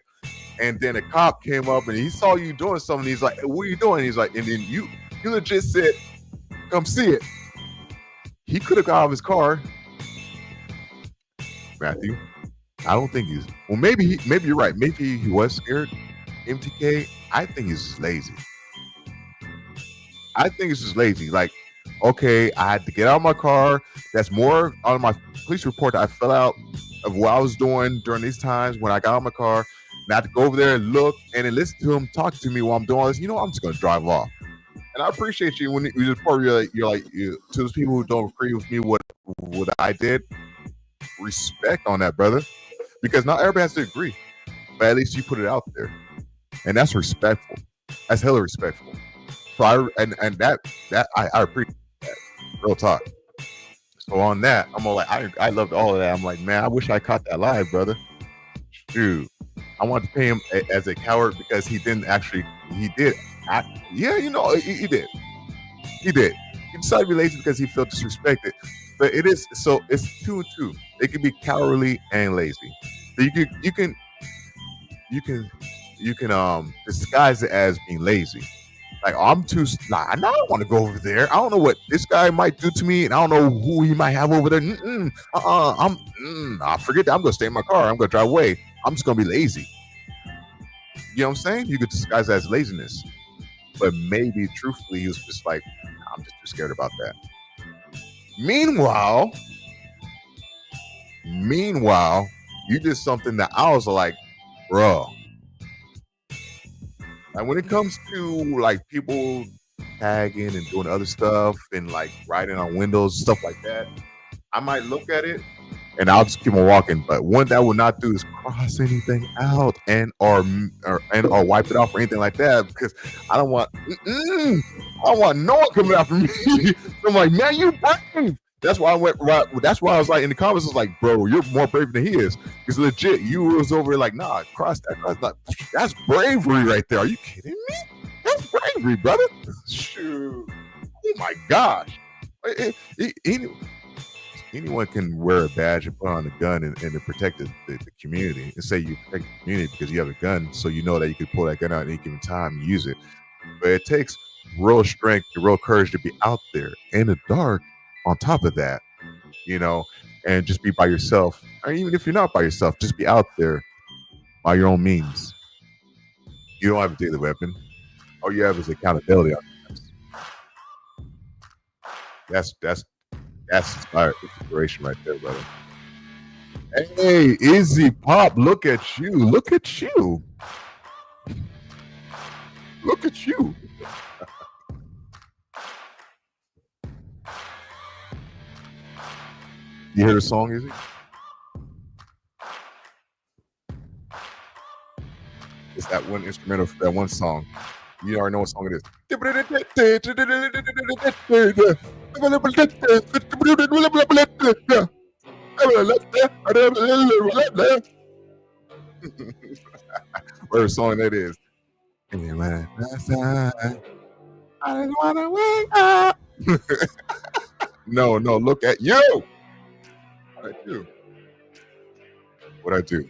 And then a cop came up and he saw you doing something. He's like, "What are you doing?" He's like, and then you legit said, "Come see it." He could have got out of his car, Matthew. I don't think he's. Well, maybe you're right. Maybe he was scared. MTK. I think he's just lazy. I think it's just lazy. Like, okay, I had to get out of my car. That's more on my police report that I fill out of what I was doing during these times when I got out of my car. And I had to go over there and look and then listen to him talk to me while I'm doing all this. You know, I'm just gonna drive off. And I appreciate you when you report. You're like to those people who don't agree with me what I did. Respect on that, brother, because not everybody has to agree, but at least you put it out there, and that's respectful. That's hella respectful. So I appreciate that. Real talk. So on that, I'm all like, I loved all of that. I'm like, man, I wish I caught that live, brother. Dude, I wanted to pay him as a coward because he didn't actually. He did act. Yeah, you know, he did. He did. He decided to be lazy because he felt disrespected. But it is so. It's 2 and 2. It can be cowardly and lazy. So you can disguise it as being lazy. Like, I'm too. Nah, I don't want to go over there. I don't know what this guy might do to me, and I don't know who he might have over there. I forget that. I'm gonna stay in my car. I'm gonna drive away. I'm just gonna be lazy. You know what I'm saying? You could disguise that as laziness, but maybe truthfully, he was just like, I'm just too scared about that. Meanwhile, you did something that I was like, bro. Like, when it comes to like people tagging and doing other stuff and like writing on windows, stuff like that, I might look at it and I'll just keep on walking. But one that I would not do is cross anything out and or wipe it off or anything like that, because I don't want no one coming after me. So I'm like, man, you brave. That's why I went right. That's why I was like in the comments. I was like, bro, you're more brave than he is. Because legit, you was over like, nah, cross that. That's bravery right there. Are you kidding me? That's bravery, brother. Shoot. Oh my gosh. Anyone can wear a badge and put on a gun and to protect the community, and say you protect the community because you have a gun, so you know that you can pull that gun out at any given time and use it. But it takes real strength and real courage to be out there in the dark. On top of that, you know, and just be by yourself. Or even if you're not by yourself, just be out there by your own means. You don't have a daily weapon. All you have is accountability. That's inspiration right there, brother. Hey, Izzy Pop, look at you. Look at you. Look at you. You hear the song, Izzy? is that one instrumental for that one song. You already know what song it is. Whatever song that is. I just wanna wake up. No, look at you. What I do? What I do?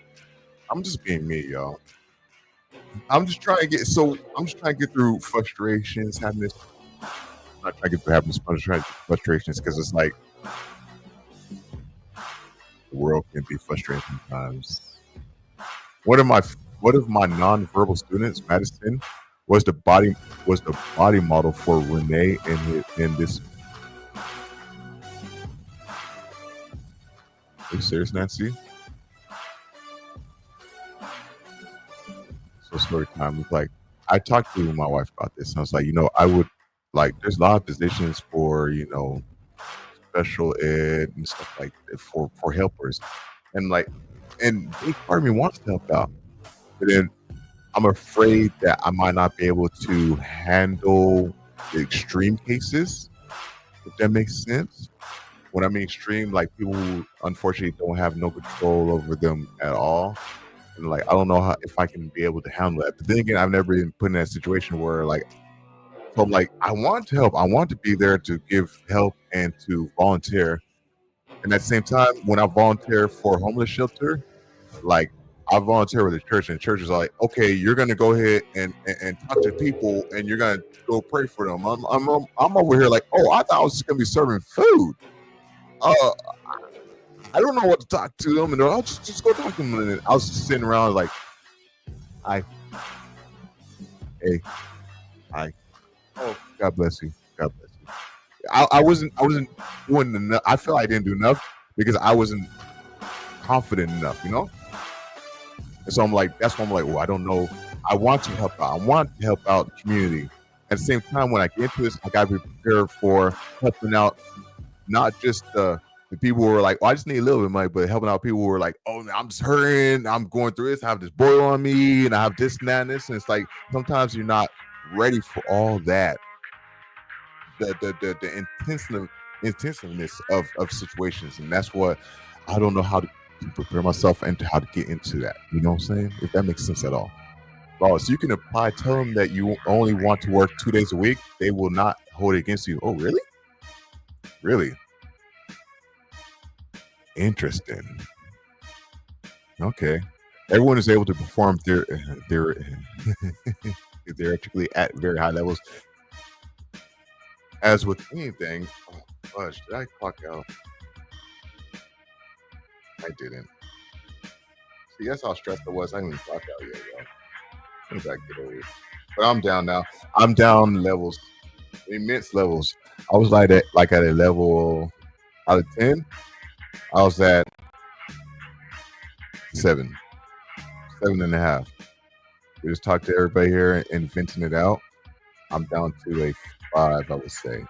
I'm just being me, y'all. I'm just trying to get through frustrations, happiness. I'm not trying to get through happiness, but I'm trying to get frustrations because it's like the world can be frustrating sometimes. One of my non-verbal students, Madison, was the body model for Renee in this. Are you serious, Nancy? So story time. It's like I talked to my wife about this, and I was like, I would like. There's a lot of positions for special ed and stuff like that for helpers, and big part of me wants to help out, but then I'm afraid that I might not be able to handle the extreme cases, if that makes sense. When I mean extreme, like people who unfortunately don't have no control over them at all. And I don't know if I can be able to handle that. But then again, I've never been put in that situation where so I'm like, I want to help. I want to be there to give help and to volunteer. And at the same time, when I volunteer for a homeless shelter, I volunteer with the church, and churches are like, okay, you're gonna go ahead and talk to people, and you're gonna go pray for them. I'm over here like, oh, I thought I was just gonna be serving food. I don't know what to talk to them, and I'll just go talk to them. And I was just sitting around like, hi, hey, hi, oh, God bless you, God bless you. I wasn't doing enough. I felt I didn't do enough because I wasn't confident enough, And so I'm like, that's why I'm like, well, I don't know. I want to help out. I want to help out the community. At the same time, when I get into this, I got to be prepared for helping out, not just the people who are like, well, I just need a little bit of money, but helping out people who are like, oh, I'm just hurting. I'm going through this. I have this boil on me, and I have this and that and this. And it's like, sometimes you're not ready for all that. The intensiveness of situations. And that's what I don't know how to prepare myself and how to get into that. You know what I'm saying? If that makes sense at all. Oh, so you can apply, tell them that you only want to work 2 days a week. They will not hold it against you. Oh, really? Really? Interesting. Okay. Everyone is able to perform theoretically at very high levels. As with anything, oh gosh, did I clock out? I didn't. See, that's how stressed I was. I didn't even clock out yet, y'all. When did I get over it? But I'm down now. I'm down levels, immense levels. I was at a level out of 10. I was at 7.5. We just talked to everybody here and venting it out. I'm down to a 5, I would say.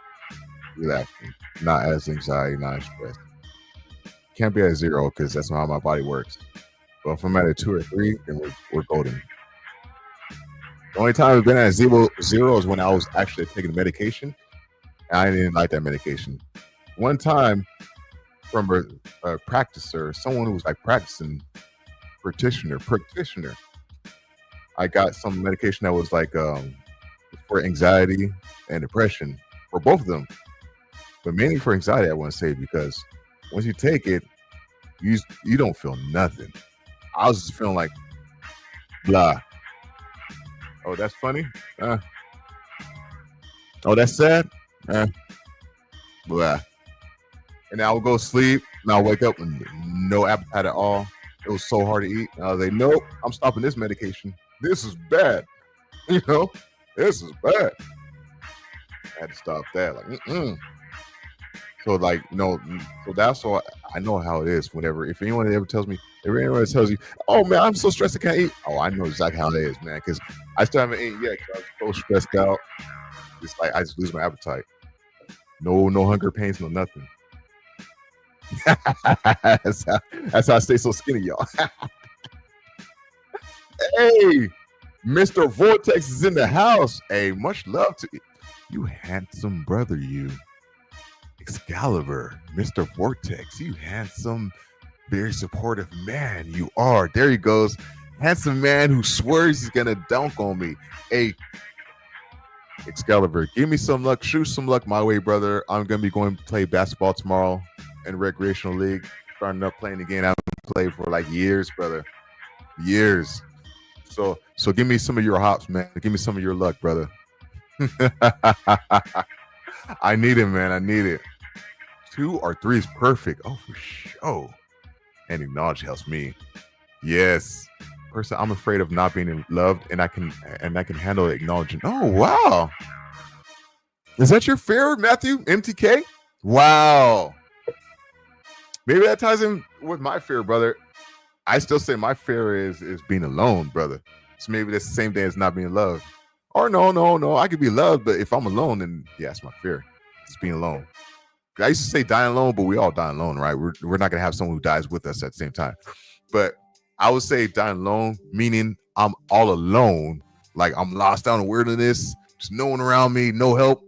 Relaxing, not as anxiety, not as stress. Can't be at 0 because that's not how my body works. But if I'm at a 2 or 3, then we're golden. The only time I've been at 0 is when I was actually taking medication, and I didn't like that medication. One time, from a practicer, someone who was practicing practitioner, I got some medication that was for anxiety and depression, for both of them, but mainly for anxiety, I want to say, because once you take it, you don't feel nothing. I was just feeling like blah. Oh, that's funny. Oh, that's sad. Blah. And I would go sleep, and I'll wake up with no appetite at all. It was so hard to eat. And I was like, nope, I'm stopping this medication. This is bad. This is bad. I had to stop that. So so that's why I know how it is. If anyone tells you, oh man, I'm so stressed I can't eat. Oh, I know exactly how it is, man. Because I still haven't eaten yet because I was so stressed out. It's I just lose my appetite. No hunger pains, no nothing. That's how I stay so skinny, y'all. Hey, Mr. Vortex is in the house. Hey, much love to you, handsome brother, you. Excalibur, Mr. Vortex, you handsome, very supportive man you are. There he goes. Handsome man who swears he's going to dunk on me. Hey, Excalibur, give me some luck. Shoot some luck my way, brother. I'm going to be going to play basketball tomorrow in recreational league. Starting up playing again. I haven't played for like years, brother. Years. So give me some of your hops, man. Give me some of your luck, brother. I need it, man. I need it. 2 or 3 is perfect. Oh, for sure. And acknowledge helps me. Yes. Person, I'm afraid of not being loved, and I can handle acknowledging. Oh, wow. Is that your fear, Matthew? MTK? Wow. Maybe that ties in with my fear, brother. I still say my fear is being alone, brother. So maybe that's the same thing as not being loved. Or no. I could be loved, but if I'm alone, then yeah, it's my fear. It's being alone. I used to say dying alone, but we all die alone, right? We're not gonna have someone who dies with us at the same time. But I would say dying alone, meaning I'm all alone, like I'm lost out in the wilderness, just no one around me, no help,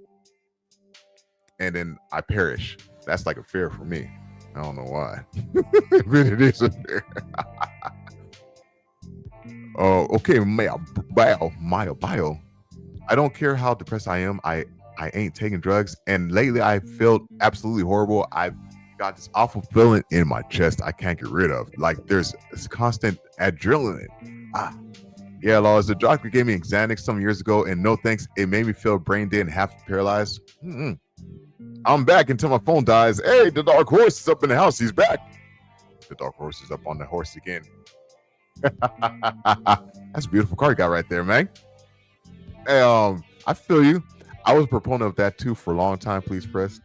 and then I perish. That's like a fear for me. I don't know why. But it is a fear. Oh, okay, Maya Bio. I don't care how depressed I am. I ain't taking drugs, and lately I felt absolutely horrible. I've got this awful feeling in my chest I can't get rid of. Like there's this constant adrenaline. Yeah, Laws. The doctor gave me Xanax some years ago, and no thanks, it made me feel brain dead and half paralyzed. I'm back until my phone dies. Hey, the dark horse is up in the house. He's back. The dark horse is up on the horse again. That's a beautiful car you got right there, man. Hey, I feel you. I was a proponent of that too for a long time. Please press.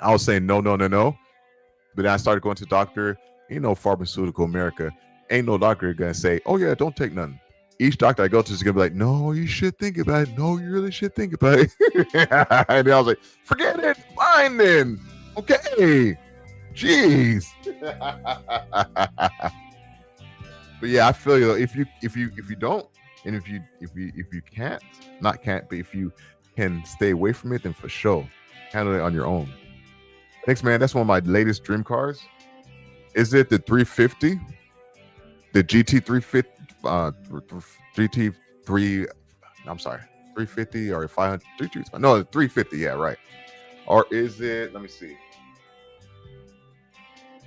I was saying no. But then I started going to the doctor. You know, pharmaceutical America. Ain't no doctor gonna say, oh yeah, don't take nothing. Each doctor I go to is gonna be like, no, you should think about it. No, you really should think about it. And then I was like, forget it. Fine then. Okay. Jeez. But yeah, I feel you. If you don't, and if you can't, but if you can stay away from it, then for sure, handle it on your own. Thanks, man. That's one of my latest dream cars. Is it the 350? The GT 350? GT 3. I'm sorry, 350 or 500? No, 350. Yeah, right. Or is it? Let me see.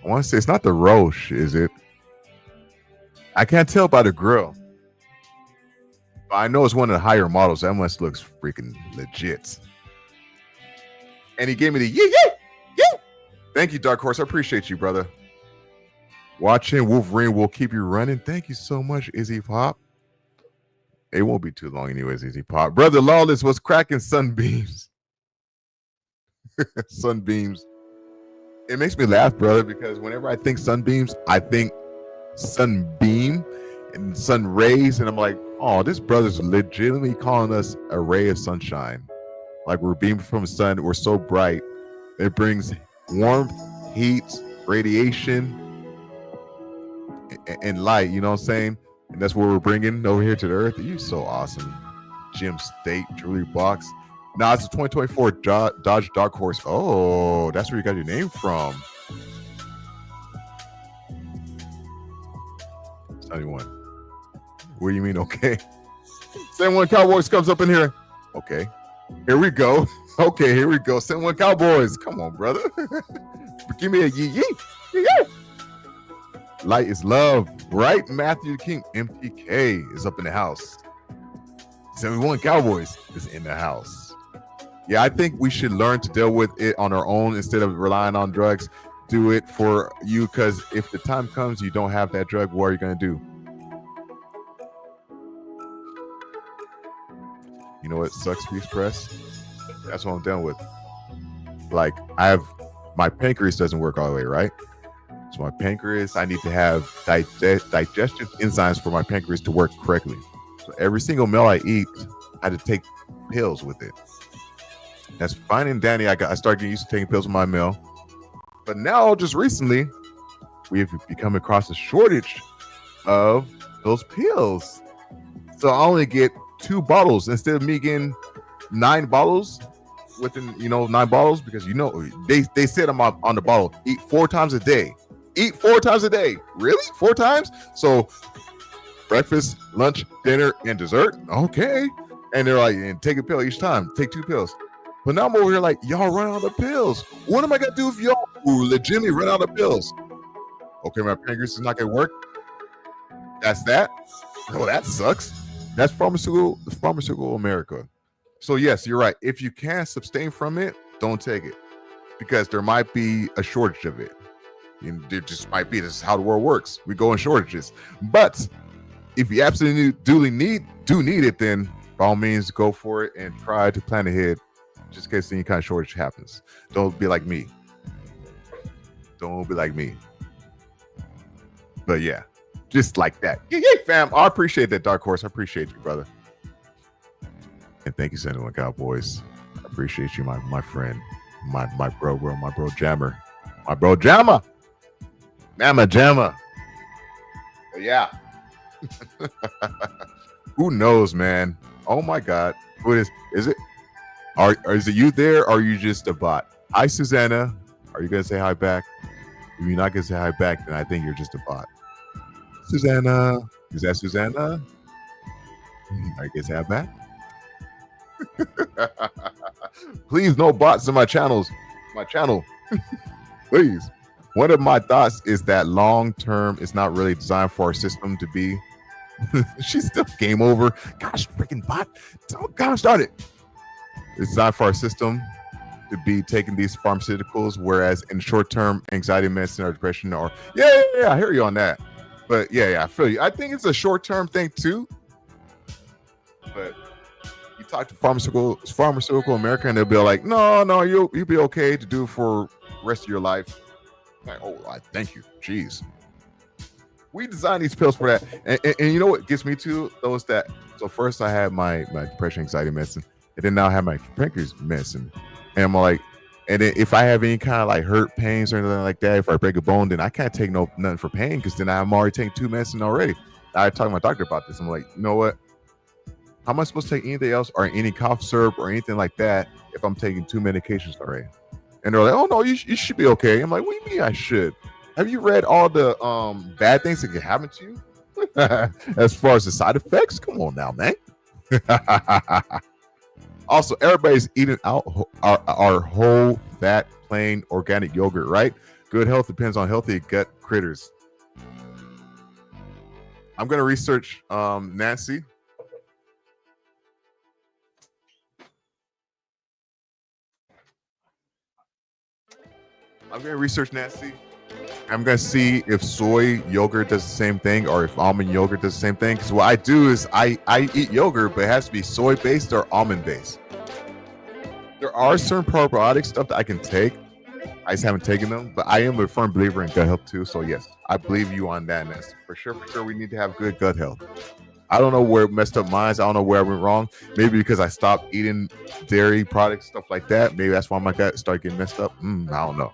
I want to say it's not the Roche, is it? I can't tell by the grill. But I know it's one of the higher models. That must looks freaking legit. And he gave me the yeah. Thank you, Dark Horse. I appreciate you, brother. Watching Wolverine will keep you running. Thank you so much, Izzy Pop. It won't be too long anyways, Izzy Pop. Brother Lawless was cracking Sunbeams. Sunbeams. It makes me laugh, brother, because whenever I think Sunbeams, I think Sunbeam and sun rays, and I'm like, oh, this brother's legitimately calling us a ray of sunshine. Like we're beaming from the sun. We're so bright. It brings warmth, heat, radiation, and light. You know what I'm saying? And that's what we're bringing over here to the earth. You're so awesome. Jim State, Jewelry Box. Now it's a 2024 Dodge Dark Horse. Oh, that's where you got your name from. 71. What do you mean, okay? 71 Cowboys comes up in here. Okay. Here we go. Okay, here we go. 71 Cowboys. Come on, brother. Give me a yee. Light is love, right? Matthew King, MTK is up in the house. 71 Cowboys is in the house. Yeah, I think we should learn to deal with it on our own instead of relying on drugs. Do it for you, because if the time comes you don't have that drug, what are you going to do? You know what sucks, Peace Press? That's what I'm done with. Like, my pancreas doesn't work all the way, right? So my pancreas, I need to have digestive enzymes for my pancreas to work correctly. So every single meal I eat, I had to take pills with it. That's fine and dandy. I started getting used to taking pills with my meal. But now, just recently, we have become across a shortage of those pills. So I only get 2 bottles instead of me getting 9 bottles within 9 bottles, because they said on the bottle, eat 4 times a day. Eat 4 times a day. Really? 4 times? So breakfast, lunch, dinner, and dessert. Okay. And they're like, and take a pill each time. Take 2 pills. But now I'm over here like, y'all run out of pills. What am I gonna do if y'all who legitimately run out of pills? Okay, my pancreas is not gonna work. That's that. Oh, that sucks. That's pharmaceutical America. So yes, you're right. If you can't sustain from it, don't take it, because there might be a shortage of it. There just might be. This is how the world works. We go in shortages. But if you absolutely need it, then by all means go for it and try to plan ahead, just in case any kind of shortage happens. Don't be like me. But yeah, just like that. Yeah, fam. I appreciate that, Dark Horse. I appreciate you, brother. And thank you, Sentinel Cowboys. I appreciate you, my friend, my bro, Jammer. My bro Jammer. Mama Jammer. But yeah. Who knows, man? Oh my God. Who is it? Is it you there, or are you just a bot? Hi, Susanna. Are you gonna say hi back? If you're not gonna say hi back, then I think you're just a bot. Susanna. Is that Susanna? Are you gonna say hi back? Please, no bots in my channel. Please. One of my thoughts is that long term is not really designed for our system to be. She's still game over. Gosh, freaking bot. Gosh darn it. It's designed for our system to be taking these pharmaceuticals, whereas in short term, anxiety medicine or depression or yeah, I hear you on that. But yeah, I feel you. I think it's a short term thing too. But you talk to pharmaceutical America, and they'll be like, no, you'll be okay to do for the rest of your life. Like, oh, I thank you. Jeez. We designed these pills for that. And you know what gets me to those that, so first I had my depression, anxiety medicine, and then now I have my pancreas medicine. And I'm like, and then if I have any kind of like hurt pains or anything like that, if I break a bone, then I can't take nothing for pain, because then I'm already taking 2 medicine already. I talked to my doctor about this. I'm like, you know what? How am I supposed to take anything else or any cough syrup or anything like that if I'm taking 2 medications already? And they're like, oh no, you should be okay. I'm like, what do you mean I should? Have you read all the bad things that can happen to you? As far as the side effects? Come on now, man. Also, everybody's eating out our whole fat, plain organic yogurt, right? Good health depends on healthy gut critters. I'm going to research Nancy. I'm going to research Nancy. I'm going to see if soy yogurt does the same thing or if almond yogurt does the same thing. Because what I do is I eat yogurt, but it has to be soy-based or almond-based. There are certain probiotic stuff that I can take. I just haven't taken them. But I am a firm believer in gut health too. So yes, I believe you on that, Nancy. For sure, we need to have good gut health. I don't know where it messed up mine. I don't know where I went wrong. Maybe because I stopped eating dairy products, stuff like that. Maybe that's why my gut started getting messed up. I don't know.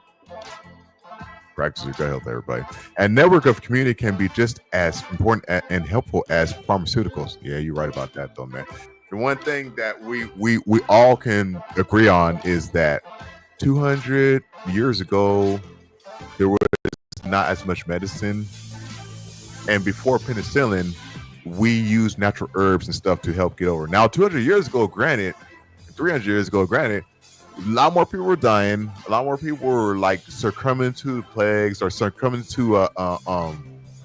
Practice your gut health, everybody. And network of community can be just as important and helpful as pharmaceuticals. Yeah, you're right about that, though, man. The one thing that we all can agree on is that 200 years ago, there was not as much medicine. And before penicillin, we used natural herbs and stuff to help get over. Now, 200 years ago, granted, 300 years ago, granted, a lot more people were dying. A lot more people were like succumbing to plagues or succumbing to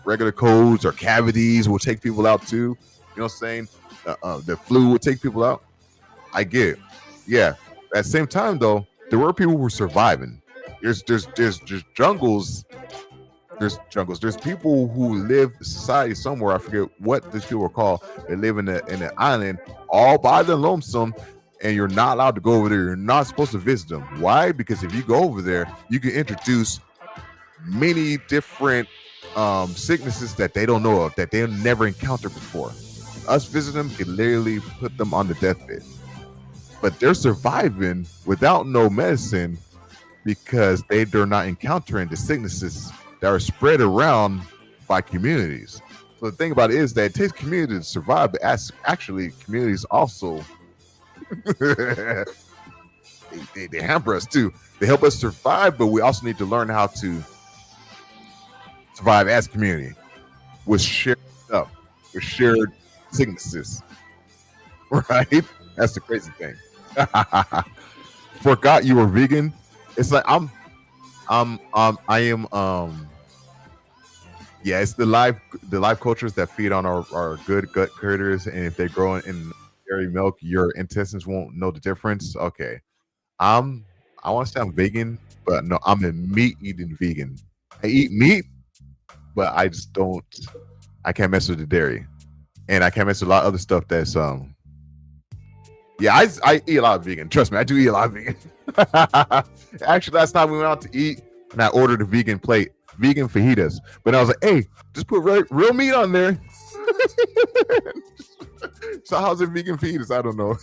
regular colds or cavities will take people out too. You know what I'm saying? The flu would take people out. I get it. Yeah. At the same time, though, there were people who were surviving. There's jungles. There's people who live in society somewhere. I forget what these people are called. They live in an island all by the lonesome. And you're not allowed to go over there. You're not supposed to visit them. Why? Because if you go over there, you can introduce many different sicknesses that they don't know of, that they'll never encountered before. Us visiting them can literally put them on the deathbed. But they're surviving without no medicine because they're not encountering the sicknesses that are spread around by communities. So the thing about it is that it takes community to survive, but actually communities also they hamper us too. They help us survive, but we also need to learn how to survive as a community with shared stuff, with shared sicknesses. Right? That's the crazy thing. Forgot you were vegan. It's like I am yeah, it's the live cultures that feed on our good gut critters, and if they grow in dairy milk, your intestines won't know the difference. Okay. I'm I want to say I'm vegan, but no, I'm a meat eating vegan. I eat meat, but I just don't I can't mess with the dairy. And I can't mess with a lot of other stuff that's yeah, I eat a lot of vegan. Trust me, I do eat a lot of vegan. Actually, last time we went out to eat and I ordered a vegan plate, vegan fajitas. But I was like, hey, just put real meat on there. So how's it vegan fajitas? I don't know.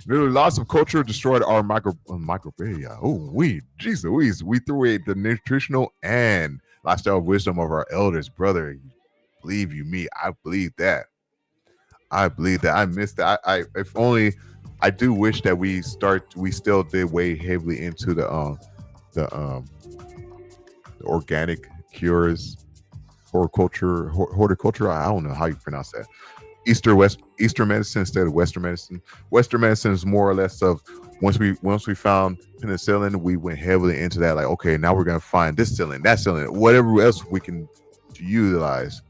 Literally, lots of culture destroyed our microbiota. Oh, jeez Louise, we threw away the nutritional and lifestyle wisdom of our elders, brother. Believe you me, I believe that. I believe that. I missed that. I if only I do wish that we still did weigh heavily into the organic cures, horticulture. I don't know how you pronounce that. Eastern medicine instead of Western medicine. Western medicine is more or less of once we found penicillin, we went heavily into that. Like, okay, now we're gonna find this cillin, that cillin, whatever else we can utilize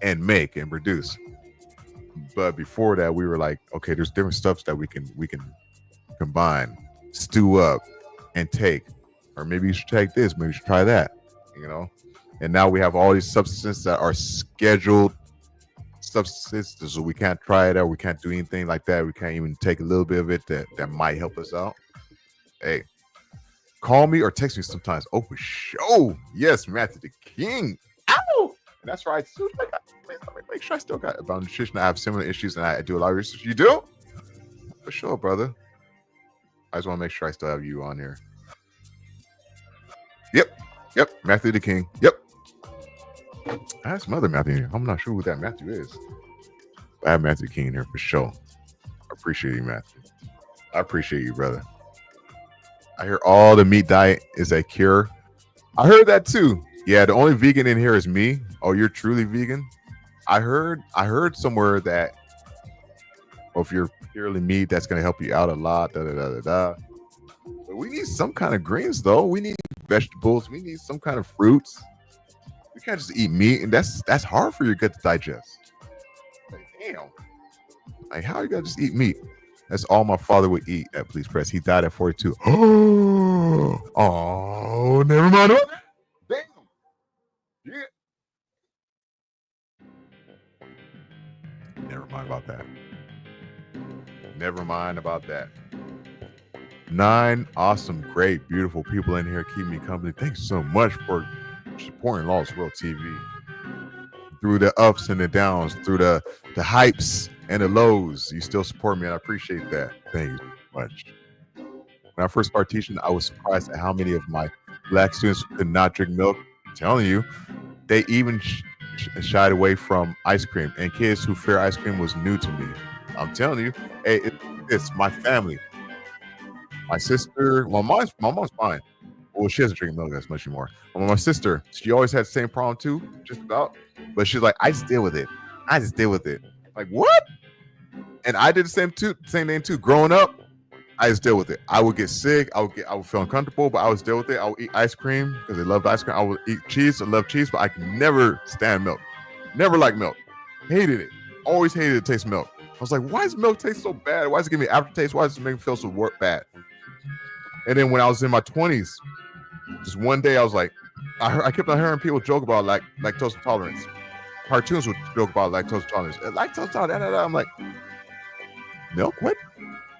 and make and produce. But before that, we were like, okay, there's different stuffs that we can combine, stew up, and take. Or maybe you should take this, maybe you should try that, you know. And now we have all these substances that are scheduled substances, so we can't try it or we can't do anything like that. We can't even take a little bit of it that might help us out. Hey, call me or text me sometimes. Oh, for sure. Yes, Matthew the King. Ow! And that's right. Make sure I still got about nutrition. I have similar issues and I do a lot of research. You do? For sure, brother. I just want to make sure I still have you on here. Yep. Matthew the King. Yep. I have some other Matthew here. I'm not sure who that Matthew is. I have Matthew King here for sure. I appreciate you, Matthew. I appreciate you, brother. I hear all the meat diet is a cure. I heard that too. Yeah, the only vegan in here is me. Oh, you're truly vegan? I heard somewhere that if you're purely meat, that's gonna help you out a lot. But we need some kind of greens though. We need vegetables. We need some kind of fruits. You can't just eat meat, and that's hard for your gut to digest. Like, damn. Like, how are you gonna just eat meat? That's all my father would eat at Police Press. He died at 42. Oh, never mind. Damn. Yeah. Never mind about that. Never mind about that. 9 awesome, great, beautiful people in here keeping me company. Thanks so much for supporting Lawless World TV. Through the ups and the downs, through the hypes and the lows, you still support me, and I appreciate that. Thank you so much. When I first started teaching, I was surprised at how many of my black students could not drink milk. I'm telling you, they even shied away from ice cream, and kids who fear ice cream was new to me. I'm telling you, hey, it's my family. My sister, well, my mom's fine. Well, she doesn't drink milk as much anymore. But my sister, she always had the same problem too, just about. But she's like, I just deal with it. Like, what? And I did the same thing too. Growing up, I just deal with it. I would get sick. I would feel uncomfortable, but I would deal with it. I would eat ice cream because I loved ice cream. I would eat cheese. I love cheese, but I could never stand milk. Never liked milk. Hated it. Always hated the taste of milk. I was like, why does milk taste so bad? Why does it give me aftertaste? Why does it make me feel so bad? And then when I was in my 20s, just one day I was like, I kept on hearing people joke about lactose intolerance. Cartoons would joke about lactose intolerance. Lactose intolerance, I'm like, milk? What?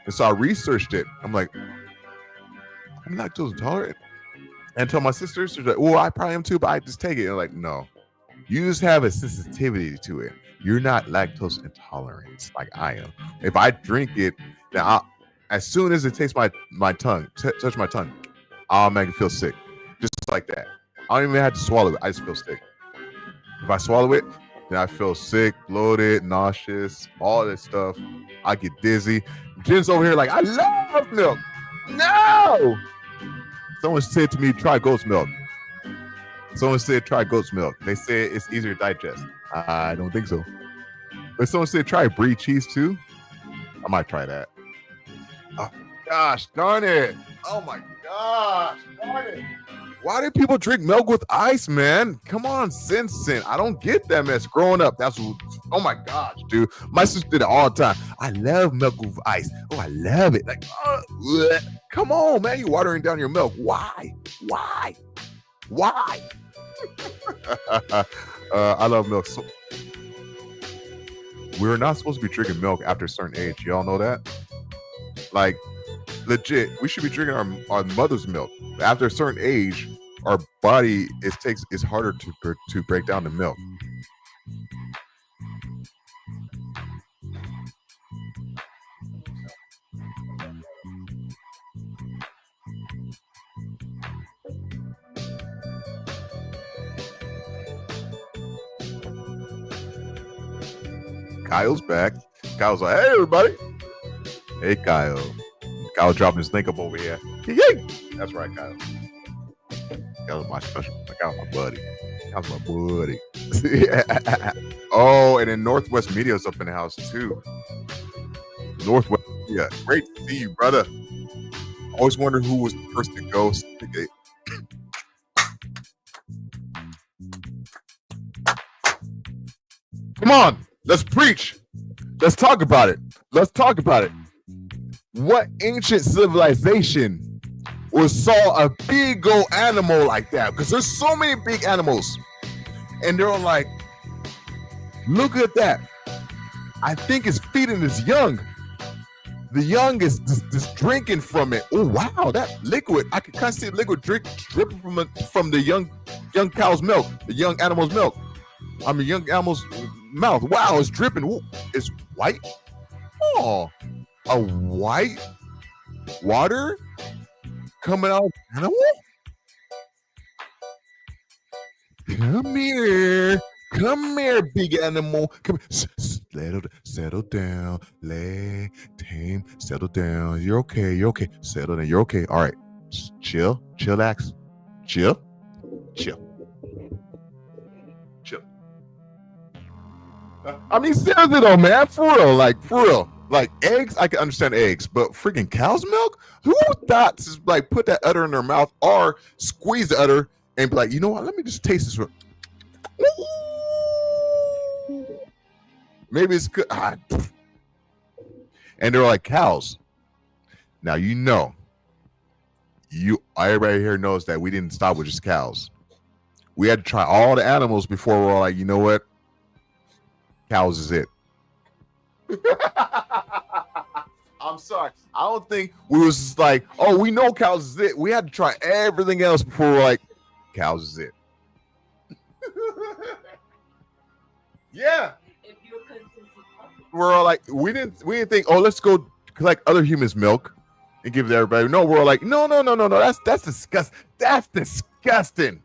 And so I researched it. I'm like, I'm lactose intolerant. And told my sisters, she's like, well, I probably am too, but I just take it. And I'm like, no, you just have a sensitivity to it. You're not lactose intolerant like I am. If I drink it, then as soon as it tastes my tongue, touch my tongue, I'll make it feel sick. Just like that. I don't even have to swallow it. I just feel sick. If I swallow it, then I feel sick, bloated, nauseous, all that stuff. I get dizzy. Jen's over here like, I love milk. No! Someone said to me, try goat's milk. Someone said, try goat's milk. They said it's easier to digest. I don't think so. But someone said, try brie cheese too. I might try that. Oh, gosh, darn it. Oh, my gosh, darn it. Why do people drink milk with ice, man? Come on, sin. I don't get that mess. Growing up, that's what, oh my gosh, dude. My sister did it all the time. I love milk with ice. Oh, I love it. Like, come on, man. You're watering down your milk. Why? I love milk. So we're not supposed to be drinking milk after a certain age. Y'all know that? Like, legit, we should be drinking our mother's milk. After a certain age, our body it's harder to break down the milk. Kyle's back. Kyle's like, hey everybody. Hey Kyle. Kyle dropping his link up over here. Yay! That's right, Kyle. That was my special. That was my buddy. That was my buddy. Oh, and then Northwest Media's up in the house too. Northwest Media. Great to see you, brother. Always wondered who was the first to go. Come on, let's preach. Let's talk about it. What ancient civilization saw a big old animal like that? Because there's so many big animals. And they're all like, look at that. I think it's feeding its young. The young is just drinking from it. Oh, wow, that liquid. I can kind of see liquid dripping from the young cow's milk, the young animal's milk. I mean, young animal's mouth. Wow, it's dripping. Ooh, it's white. Oh, a white water coming out of an animal? Come here, big animal. Come here. Settle down. Settle down. You're okay. Settle down. You're okay. All right. Chillax. Chill. I mean, seriously though, man. For real. Like eggs, I can understand eggs, but freaking cow's milk? Who thought to like put that udder in their mouth or squeeze the udder and be like, you know what? Let me just taste this. Maybe it's good. And they're like cows. Now everybody here knows that we didn't stop with just cows. We had to try all the animals before we're all like, you know what? Cows is it. I'm sorry. I don't think we was just like, oh, we know cows is it. We had to try everything else before we're like, cows is it. Yeah. We're all like, we didn't think, oh, let's go collect other humans' milk and give it to everybody. No, we're all like, no. That's disgusting. That's disgusting.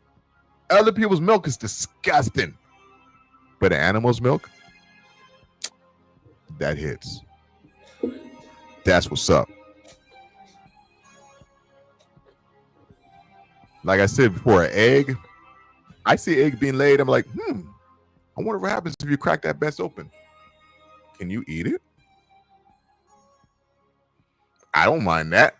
Other people's milk is disgusting. But the animal's milk, that hits. That's what's up. Like I said before, an egg. I see an egg being laid. I'm like, I wonder what happens if you crack that mess open. Can you eat it? I don't mind that.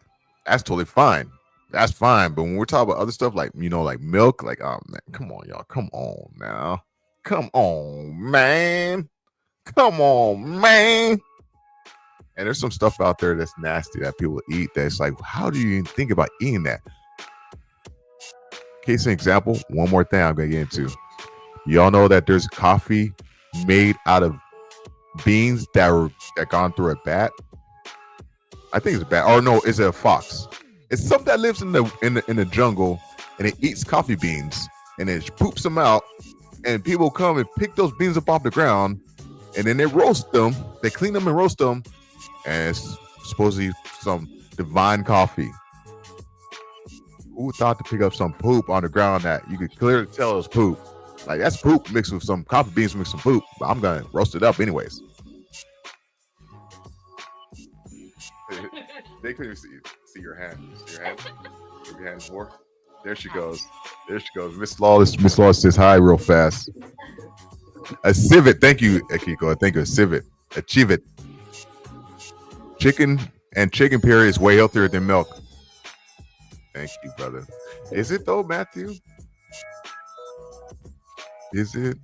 That's totally fine. That's fine. But when we're talking about other stuff like, like milk, like, oh man, come on, y'all. Come on now. Come on, man. And there's some stuff out there that's nasty that people eat that's like, how do you even think about eating that? Case in example, one more thing I'm going to get into. Y'all know that there's coffee made out of beans that gone through a bat. I think it's a bat. Or no, it's a fox. It's something that lives in the jungle and it eats coffee beans and it poops them out. And people come and pick those beans up off the ground and then they roast them. They clean them and roast them. And it's supposedly some divine coffee. Who thought to pick up some poop on the ground that you could clearly tell is poop? Like that's poop mixed with some coffee beans mixed with some poop. But I'm gonna roast it up anyways. They couldn't see your hand. See your hand? Give your hand more. There she goes. There she goes. Miss Lawless. Miss Lawless says hi real fast. A civet. Thank you, Akiko. Thank you. A civet. A chivet. Chicken and chicken puree is way healthier than milk. Thank you, brother. Is it though, Matthew? Is it?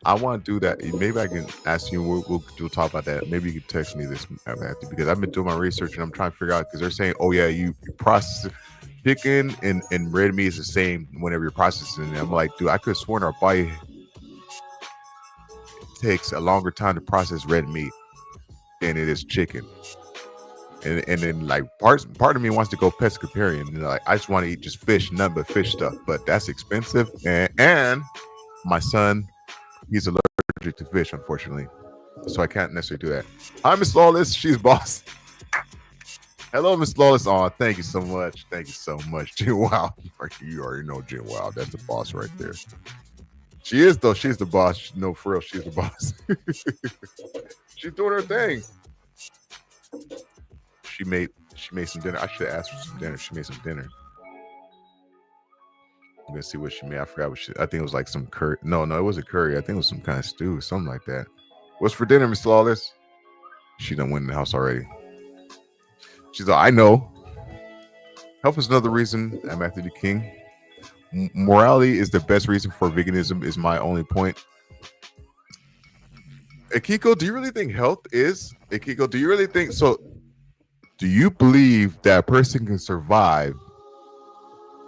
I want to do that. Maybe I can ask you. We'll talk about that. Maybe you can text me this, Matthew, because I've been doing my research and I'm trying to figure out because they're saying, oh yeah, you process chicken and red meat is the same whenever you're processing it. I'm like, dude, I could have sworn our body takes a longer time to process red meat than it is chicken. And then like part of me wants to go pescatarian. And like I just want to eat just fish, nothing but fish stuff. But that's expensive. And my son, he's allergic to fish, unfortunately. So I can't necessarily do that. Hi, Miss Lawless. She's boss. Hello, Miss Lawless. Oh, thank you so much. Thank you so much. Jen Wow. You already know Jen Wow. That's the boss right there. She is, though. She's the boss. No, for real. She's the boss. She's doing her thing. She made some dinner. I should have asked for some dinner. She made some dinner. I'm gonna see what she made. I forgot what she. I think it was like some curry. No, it wasn't curry. I think it was some kind of stew, something like that. What's for dinner, Miss Lawless? She done went in the house already. She's like, I know. Health is another reason. I'm Matthew the King. Morality is the best reason for veganism. Is my only point. Akiko, do you really think health is? Akiko, do you really think so? Do you believe that a person can survive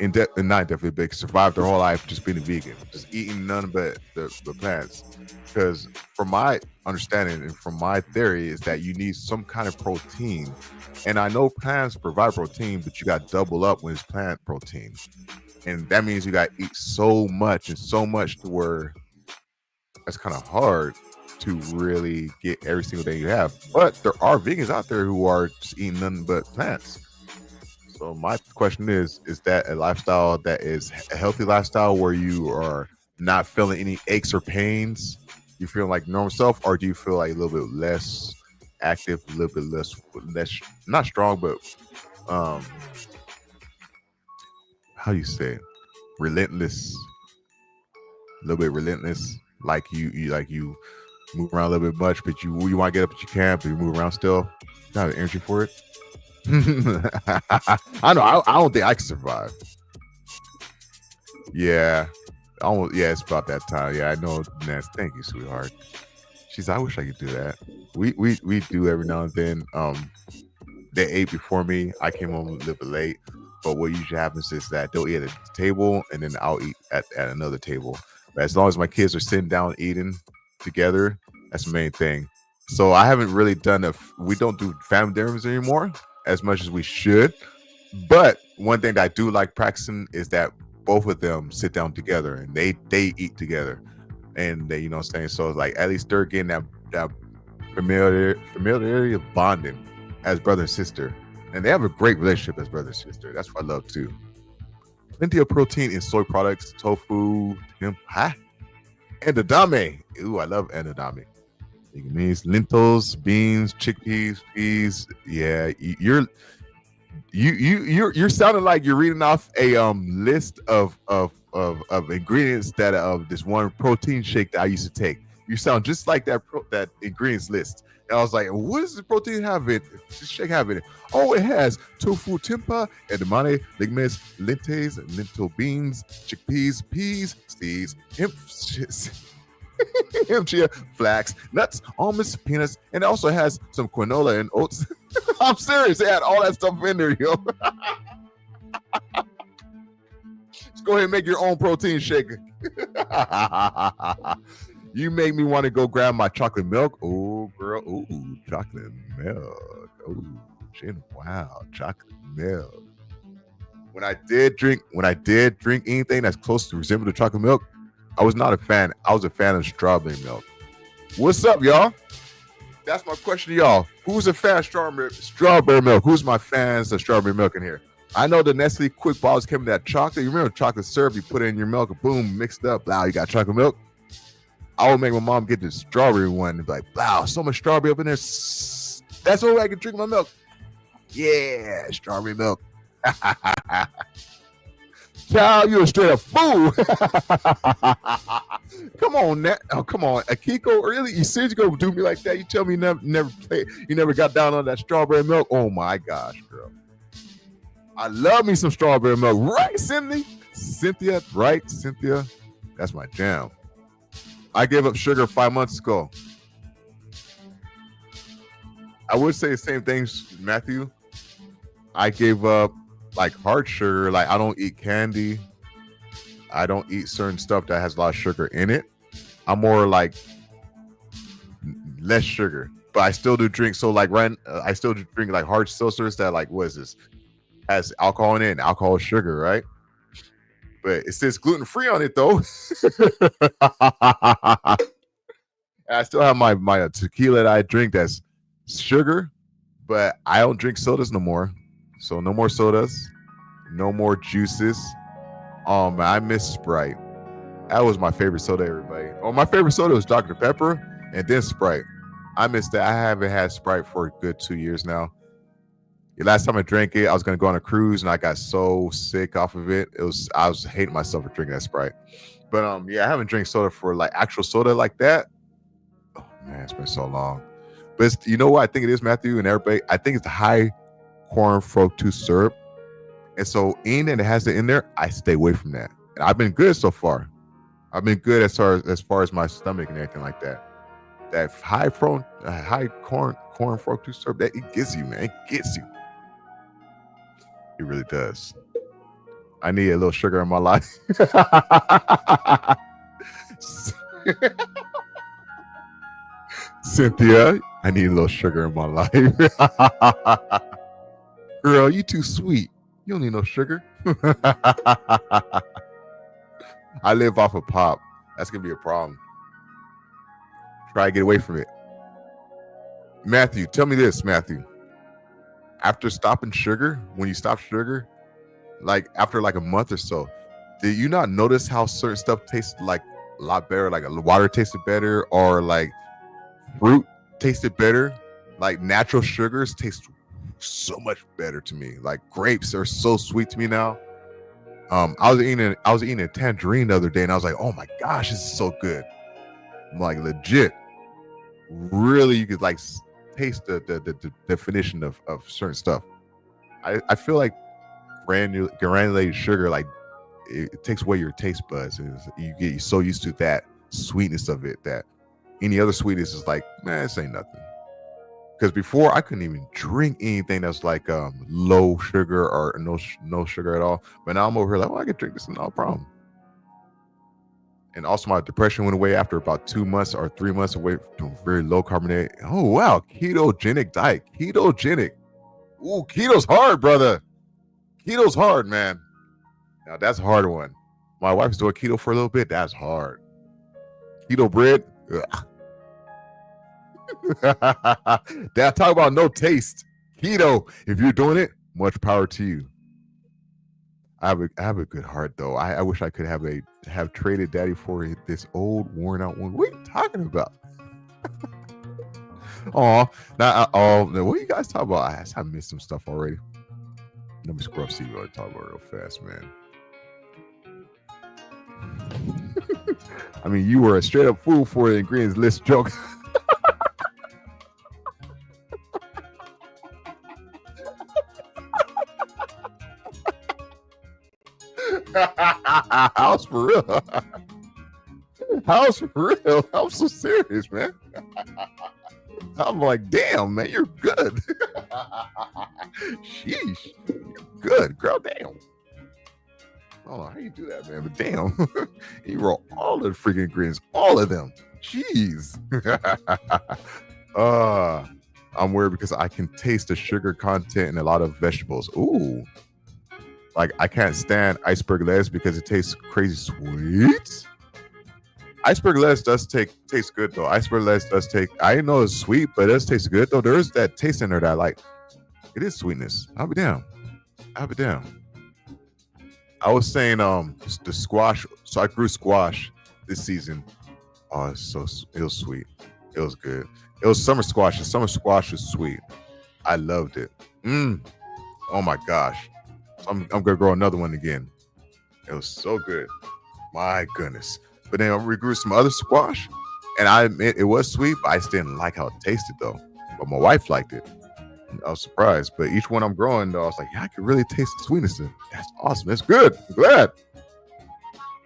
not definitely big, survive their whole life just being a vegan, just eating none but the plants? Because from my understanding and from my theory is that you need some kind of protein. And I know plants provide protein, but you got to double up when it's plant protein. And that means you got to eat so much to where that's kind of hard to really get every single day you have. But there are vegans out there who are just eating nothing but plants. So my question is that a lifestyle that is a healthy lifestyle where you are not feeling any aches or pains? You feel like normal self, or do you feel like a little bit less active, a little bit less not strong, but how do you say it? Relentless, a little bit relentless, like you move around a little bit much, but you want to get up, but you can't, but you move around still. You don't have the energy for it. I know. I don't think I can survive. Yeah, it's about that time. Yeah, I know. Ness, thank you, sweetheart. She's. I wish I could do that. We do every now and then. They ate before me. I came home a little bit late, but what usually happens is that they'll eat at a table, and then I'll eat at another table. But as long as my kids are sitting down eating together, that's the main thing. So I haven't really done we don't do family dinners anymore as much as we should. But one thing that I do like practicing is that both of them sit down together and they eat together, and they, you know what I'm saying? So it's like at least they're getting that familiarity of bonding as brother and sister, and they have a great relationship as brother and sister. That's what I love too. Plenty of protein in soy products, tofu, edamame. Ooh, I love edamame. It means lentils, beans, chickpeas, peas. Yeah, you're sounding like you're reading off a list of ingredients that of this one protein shake that I used to take. You sound just like that ingredients list. And I was like, what does the protein have in it? This shake have in it? Oh, it has tofu tempeh, edamame, legumes, lentils, lentil beans, chickpeas, peas, seeds, hemp, chia, flax, nuts, almonds, peanuts, and it also has some quinoa and oats. I'm serious. They had all that stuff in there, yo. Just go ahead and make your own protein shake. You make me want to go grab my chocolate milk. Oh, girl. Ooh, chocolate milk. Oh, Jen, wow, chocolate milk. When I did drink anything that's close to resemble the chocolate milk, I was not a fan. I was a fan of strawberry milk. What's up, y'all? That's my question to y'all. Who's a fan of strawberry milk? Who's my fans of strawberry milk in here? I know the Nestle quick bars came in that chocolate. You remember chocolate syrup? You put it in your milk, boom, mixed up. Wow, you got chocolate milk. I would make my mom get the strawberry one and be like, wow, so much strawberry up in there. That's the way I can drink my milk. Yeah, strawberry milk. Child, you a straight up fool. Come on, come on, Akiko, really? You said you gonna do me like that? You tell me you never played, you never got down on that strawberry milk? Oh my gosh, girl. I love me some strawberry milk, right, Cynthia, right, Cynthia? That's my jam. I gave up sugar 5 months ago. I would say the same things, Matthew. I gave up like hard sugar. Like I don't eat candy. I don't eat certain stuff that has a lot of sugar in it. I'm more like less sugar, but I still do drink. So like I still do drink like hard seltzers that like, what is this? Has alcohol in it and alcohol sugar, right? But it says gluten-free on it though. I still have my tequila that I drink that's sugar, but I don't drink sodas no more. So no more sodas, no more juices. Man, I miss Sprite. That was my favorite soda, everybody. Oh, my favorite soda was Dr. Pepper and then Sprite. I miss that. I haven't had Sprite for a good 2 years now. The last time I drank it, I was gonna go on a cruise and I got so sick off of it. I was hating myself for drinking that Sprite. But yeah, I haven't drank soda for like actual soda like that. Oh man, it's been so long. But you know what I think it is, Matthew and everybody? I think it's the high corn fructose syrup. And so anything that has it in there, I stay away from that. And I've been good so far. I've been good as far as my stomach and everything like that. That high corn fructose syrup, that it gets you, man. It gets you. It really does. I need a little sugar in my life. Cynthia, I need a little sugar in my life. Girl, you too sweet. You don't need no sugar. I live off of pop. That's going to be a problem. Try to get away from it. Matthew, tell me this, Matthew. After stopping sugar, when you stop sugar, like after like a month or so, did you not notice how certain stuff tastes like a lot better? Like water tasted better, or like fruit tasted better? Like natural sugars taste so much better to me. Like grapes are so sweet to me now. I was eating a tangerine the other day and I was like, oh my gosh, this is so good. I'm like, legit. Really, you could like taste the definition of certain stuff. I feel like granulated sugar, like it takes away your taste buds. You get so used to that sweetness of it that any other sweetness is like, man, this ain't nothing. Because before I couldn't even drink anything that's like low sugar or no sugar at all. But now I'm over here like, oh, I can drink this no problem. And also my depression went away after about 2 months or 3 months away from very low carbonated. Oh wow, ketogenic diet. Ketogenic. Ooh, keto's hard, brother. Keto's hard, man. Now that's a hard one. My wife's doing keto for a little bit. That's hard. Keto bread. Dad, talk about no taste. Keto. If you're doing it, much power to you. I have a good heart though. I wish I could have traded Daddy for this old worn out one. What are you talking about? What are you guys talking about? I missed some stuff already. Let me scroll up, see what I talk about real fast, man. I mean, you were a straight up fool for the ingredients list joke. House for real. House for real. I'm so serious, man. I'm like, damn, man, you're good. Sheesh. You're good, girl. Damn. I don't know how you do that, man, but damn. You roll all the freaking ingredients, all of them. Jeez. I'm worried because I can taste the sugar content in a lot of vegetables. Ooh. Like, I can't stand iceberg lettuce because it tastes crazy sweet. Iceberg lettuce does taste good, though. Iceberg lettuce does I didn't know it's sweet, but it does taste good, though. There is that taste in there that I like. It is sweetness. I'll be down. I'll be damn. I was saying the squash. So I grew squash this season. Oh, it was sweet. It was good. It was summer squash. The summer squash was sweet. I loved it. Oh my gosh. I'm gonna grow another one again. It was so good. My goodness. But then we grew some other squash, and I admit it was sweet, but I just didn't like how it tasted though. But my wife liked it. I was surprised. But each one I'm growing though, I was like, yeah, I can really taste the sweetness. That's awesome. It's good. I'm glad.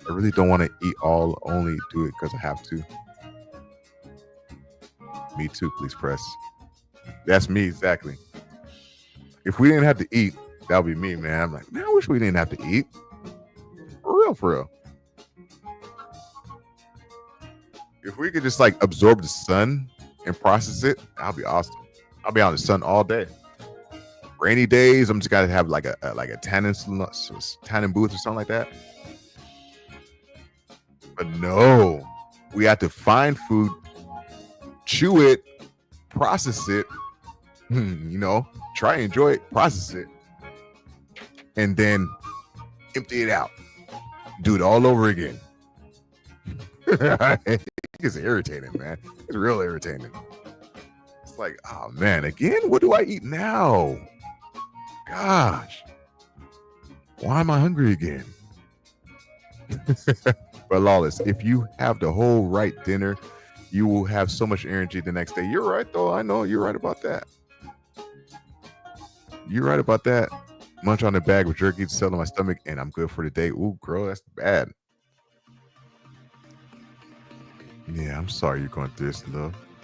I really don't want to eat all, only do it because I have to. Me too, please press. That's me exactly. If we didn't have to eat, that would be me, man. I'm like, man, I wish we didn't have to eat. For real, for real. If we could just like absorb the sun and process it, that'll be awesome. I'll be out in the sun all day. Rainy days, I'm just gotta have like a tanning booth or something like that. But no, we have to find food, chew it, process it, try and enjoy it, process it, and then empty it out. Do it all over again. It's irritating, man. It's real irritating. It's like, oh man, again? What do I eat now? Gosh. Why am I hungry again? But Lawless, if you have the whole right dinner, you will have so much energy the next day. You're right, though. I know you're right about that. You're right about that. Munch on a bag of jerky to settle my stomach, and I'm good for the day. Ooh, girl, that's bad. Yeah, I'm sorry you're going through this,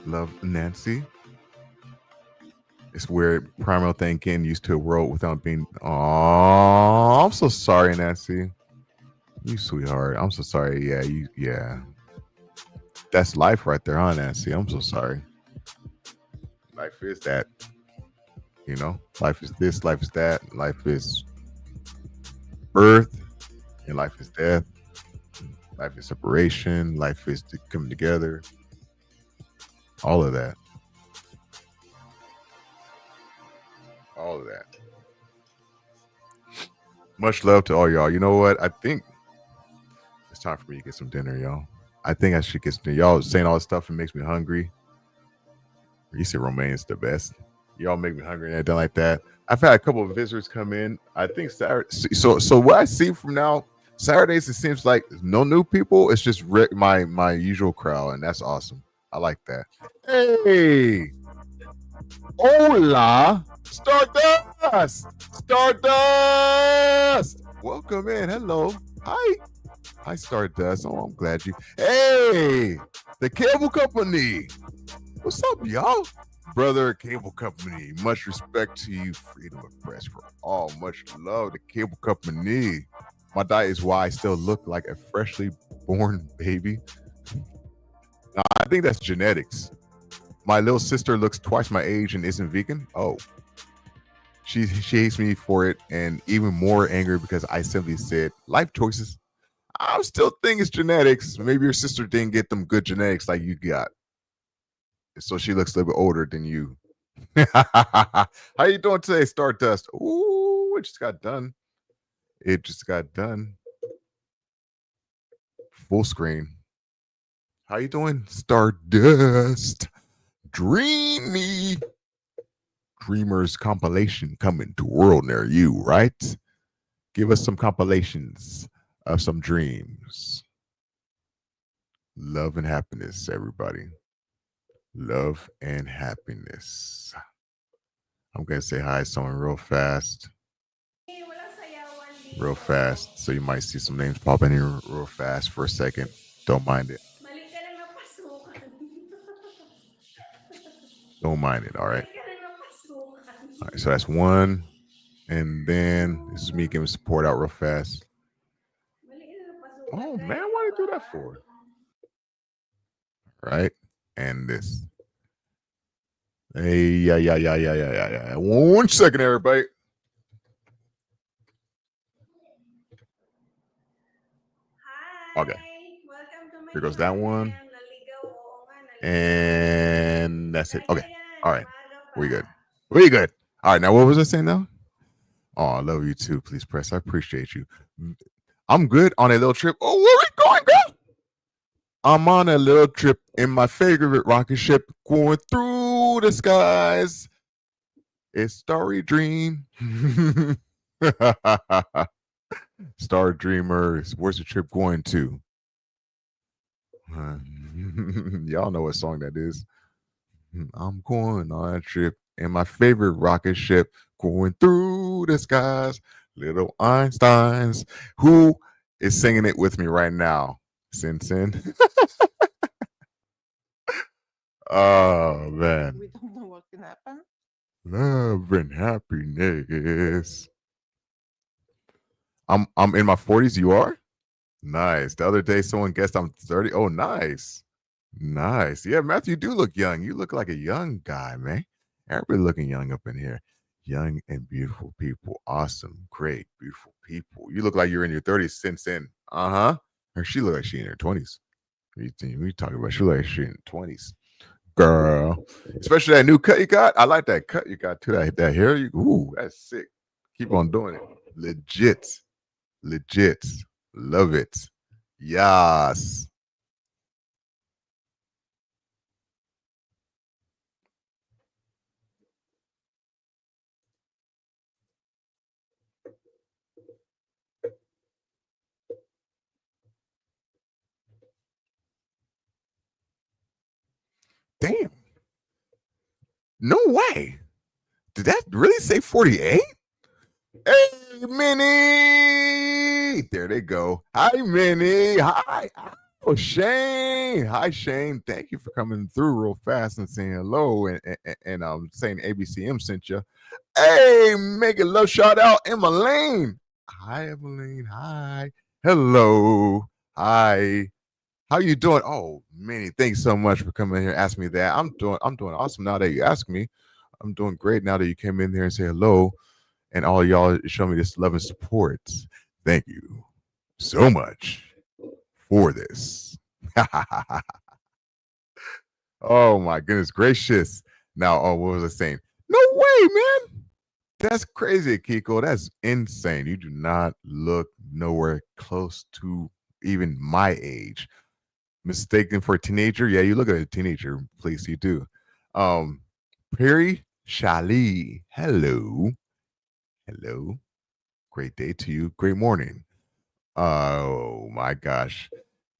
love, Nancy. It's weird. Primal thinking used to a world without being. Oh, I'm so sorry, Nancy. You sweetheart. I'm so sorry. Yeah. That's life right there, huh, Nancy? I'm so sorry. Life is that. Life is this, life is that, life is birth, and life is death. Life is separation, life is coming together. All of that. All of that. Much love to all y'all. You know what? I think it's time for me to get some dinner, y'all. I think I should get some dinner. Y'all saying all this stuff and makes me hungry. You said Romanian's the best. Y'all make me hungry and everything like that. I've had a couple of visitors come in. I think Saturday. So what I see from now, Saturdays, it seems like no new people. It's just my usual crowd, and that's awesome. I like that. Hey, hola, Stardust. Welcome in. Hello. Hi, Stardust. Oh, I'm glad you. Hey, the cable company. What's up, y'all? Brother Cable Company, much respect to you, freedom of press for all. Much love to Cable Company. My diet is why I still look like a freshly born baby. Now, I think that's genetics. My little sister looks twice my age and isn't vegan. Oh, she hates me for it, and even more angry because I simply said life choices. I'm still thinking it's genetics. Maybe your sister didn't get them good genetics like you got. So she looks a little bit older than you. How you doing today, Stardust? Ooh, it just got done. Full screen. How you doing, Stardust? Dreamy. Dreamers compilation coming to world near you, right? Give us some compilations of some dreams. Love and happiness, everybody. Love and happiness. I'm going to say hi to someone real fast. Real fast. So you might see some names pop in here real fast for a second. Don't mind it. Don't mind it, all right? All right, so that's one. And then this is me giving support out real fast. Oh, man, why did you do that for? Right? And this. Hey, yeah. 1 second, everybody. Okay. Here goes that one. And that's it. Okay. All right. We good. All right. Now, what was I saying now? Oh, I love you too. Please press. I appreciate you. I'm good on a little trip. Oh, where we going, girl? I'm on a little trip in my favorite rocket ship going through the skies. It's Starry Dream. Star Dreamers. Where's the trip going to? Y'all know what song that is. I'm going on a trip in my favorite rocket ship going through the skies. Little Einsteins. Who is singing it with me right now? Sin Sin. Oh man. We don't know what can happen. Love and happiness. I'm in my 40s. You are? Nice. The other day someone guessed I'm 30. Oh, nice. Nice. Yeah, Matthew, you do look young. You look like a young guy, man. Everybody looking young up in here. Young and beautiful people. Awesome. Great. Beautiful people. You look like you're in your 30s since then. Uh-huh. Or she look like she in her 20s. What you talking about? She look like she in her 20s. Girl. Especially that new cut you got. I like that cut you got too. That hair. Ooh, that's sick. Keep on doing it. Legit. Legit. Love it. Yes. Damn. No way. Did that really say 48? Hey, Minnie. There they go. Hi, Minnie. Hi. Oh, Shane. Hi, Shane. Thank you for coming through real fast and saying hello and saying ABCM sent you. Hey, make a love shout out, Emmeline. Hi, Emmeline. Hi. Hello. Hi. How you doing? Oh, Minnie, thanks so much for coming here and asking me that. I'm doing awesome now that you asked me. I'm doing great now that you came in here and say hello, and all y'all show me this love and support. Thank you so much for this. Oh my goodness gracious! Now, oh, what was I saying? No way, man. That's crazy, Kiko. That's insane. You do not look nowhere close to even my age. Mistaken for a teenager? Yeah, you look at a teenager. Please, you do. Perry Shali. Hello. Hello. Great day to you. Great morning. Oh my gosh.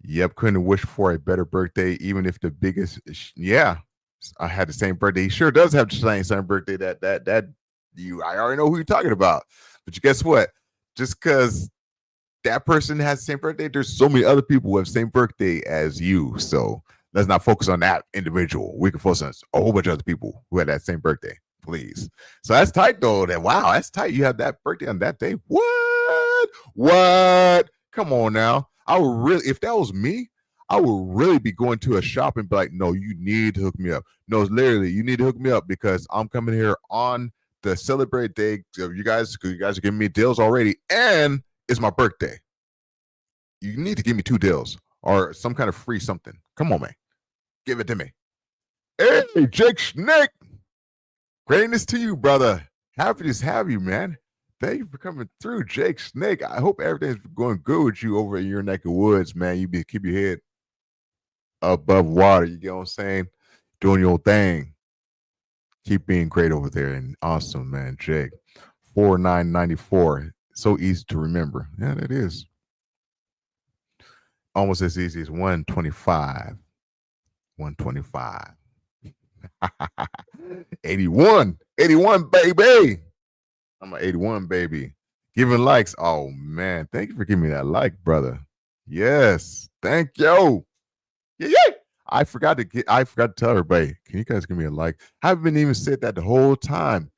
Yep, couldn't wish for a better birthday, even if the biggest. Yeah, I had the same birthday. He sure does have the same birthday. That you. I already know who you're talking about. But you guess what? Just because that person has the same birthday, there's so many other people who have the same birthday as you. So let's not focus on that individual. We can focus on a whole bunch of other people who had that same birthday, please. So that's tight though. That wow, that's tight. You have that birthday on that day. What? What? Come on now. I would really, if that was me, I would really be going to a shop and be like, no, you need to hook me up. No, it's literally, you need to hook me up because I'm coming here on the celebrate day of you guys, because you guys are giving me deals already, and it's my birthday. You need to give me 2 deals or some kind of free something. Come on, man. Give it to me. Hey, Jake Snake. Greatness to you, brother. Happy to have you, man. Thank you for coming through, Jake Snake. I hope everything's going good with you over in your neck of woods, man. You keep your head above water. You get what I'm saying? Doing your thing. Keep being great over there and awesome, man. Jake. 4994. So easy to remember. Yeah, that is. Almost as easy as 125. 125. 81. 81, baby. I'm an 81, baby. Giving likes. Oh, man. Thank you for giving me that like, brother. Yes. Thank you. Yeah, yeah. I forgot to tell everybody. Can you guys give me a like? I haven't even said that the whole time.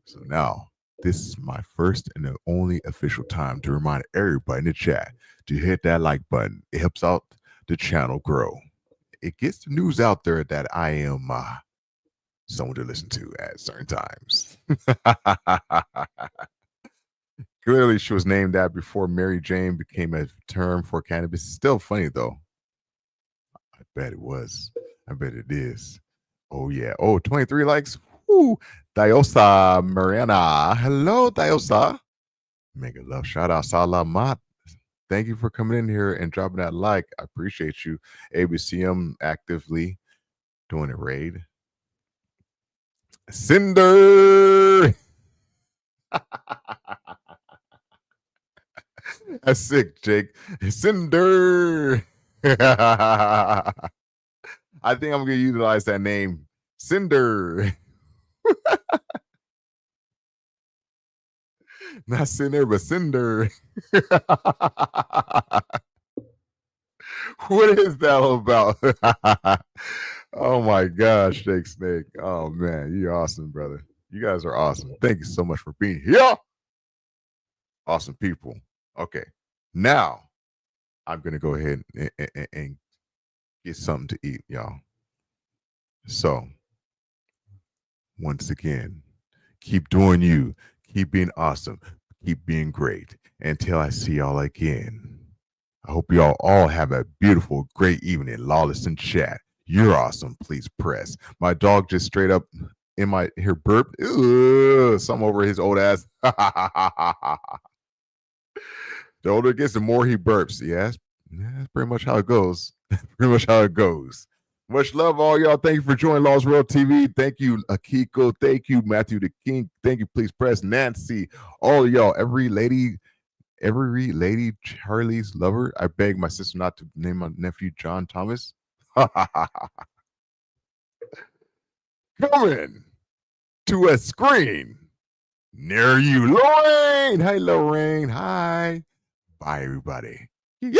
So now, this is my first and the only official time to remind everybody in the chat to hit that like button. It helps out the channel grow. It gets the news out there that I am someone to listen to at certain times. Clearly, she was named that before Mary Jane became a term for cannabis. It's still funny, though. I bet it was. I bet it is. Oh, yeah. Oh, 23 likes. Diosa Mariana. Hello, Diosa. Mega love. Shout out Salamat. Thank you for coming in here and dropping that like. I appreciate you. ABCM actively doing a raid. Cinder. That's sick, Jake. Cinder. I think I'm gonna utilize that name. Cinder. Not Cinder, but Cinder. What is that all about? Oh my gosh, Jake Snake. Oh man, you're awesome, brother. You guys are awesome. Thank you so much for being here. Awesome people. Okay, now I'm gonna go ahead and get something to eat, y'all. So, once again, keep doing you, keep being awesome, keep being great. Until I see y'all again. I hope y'all all have a beautiful, great evening. Lawless in chat. You're awesome. Please press. My dog just straight up in my ear burp. Some over his old ass. The older it gets, the more he burps. Yes, that's pretty much how it goes. Pretty much how it goes. Much love, all y'all. Thank you for joining Lost World TV. Thank you, Akiko. Thank you, Matthew the King. Thank you, Please Press, Nancy. All of y'all, every lady Charlie's lover. I beg my sister not to name my nephew John Thomas. Coming to a screen near you, Lorraine. Hi, Lorraine. Hi. Bye, everybody. Yay!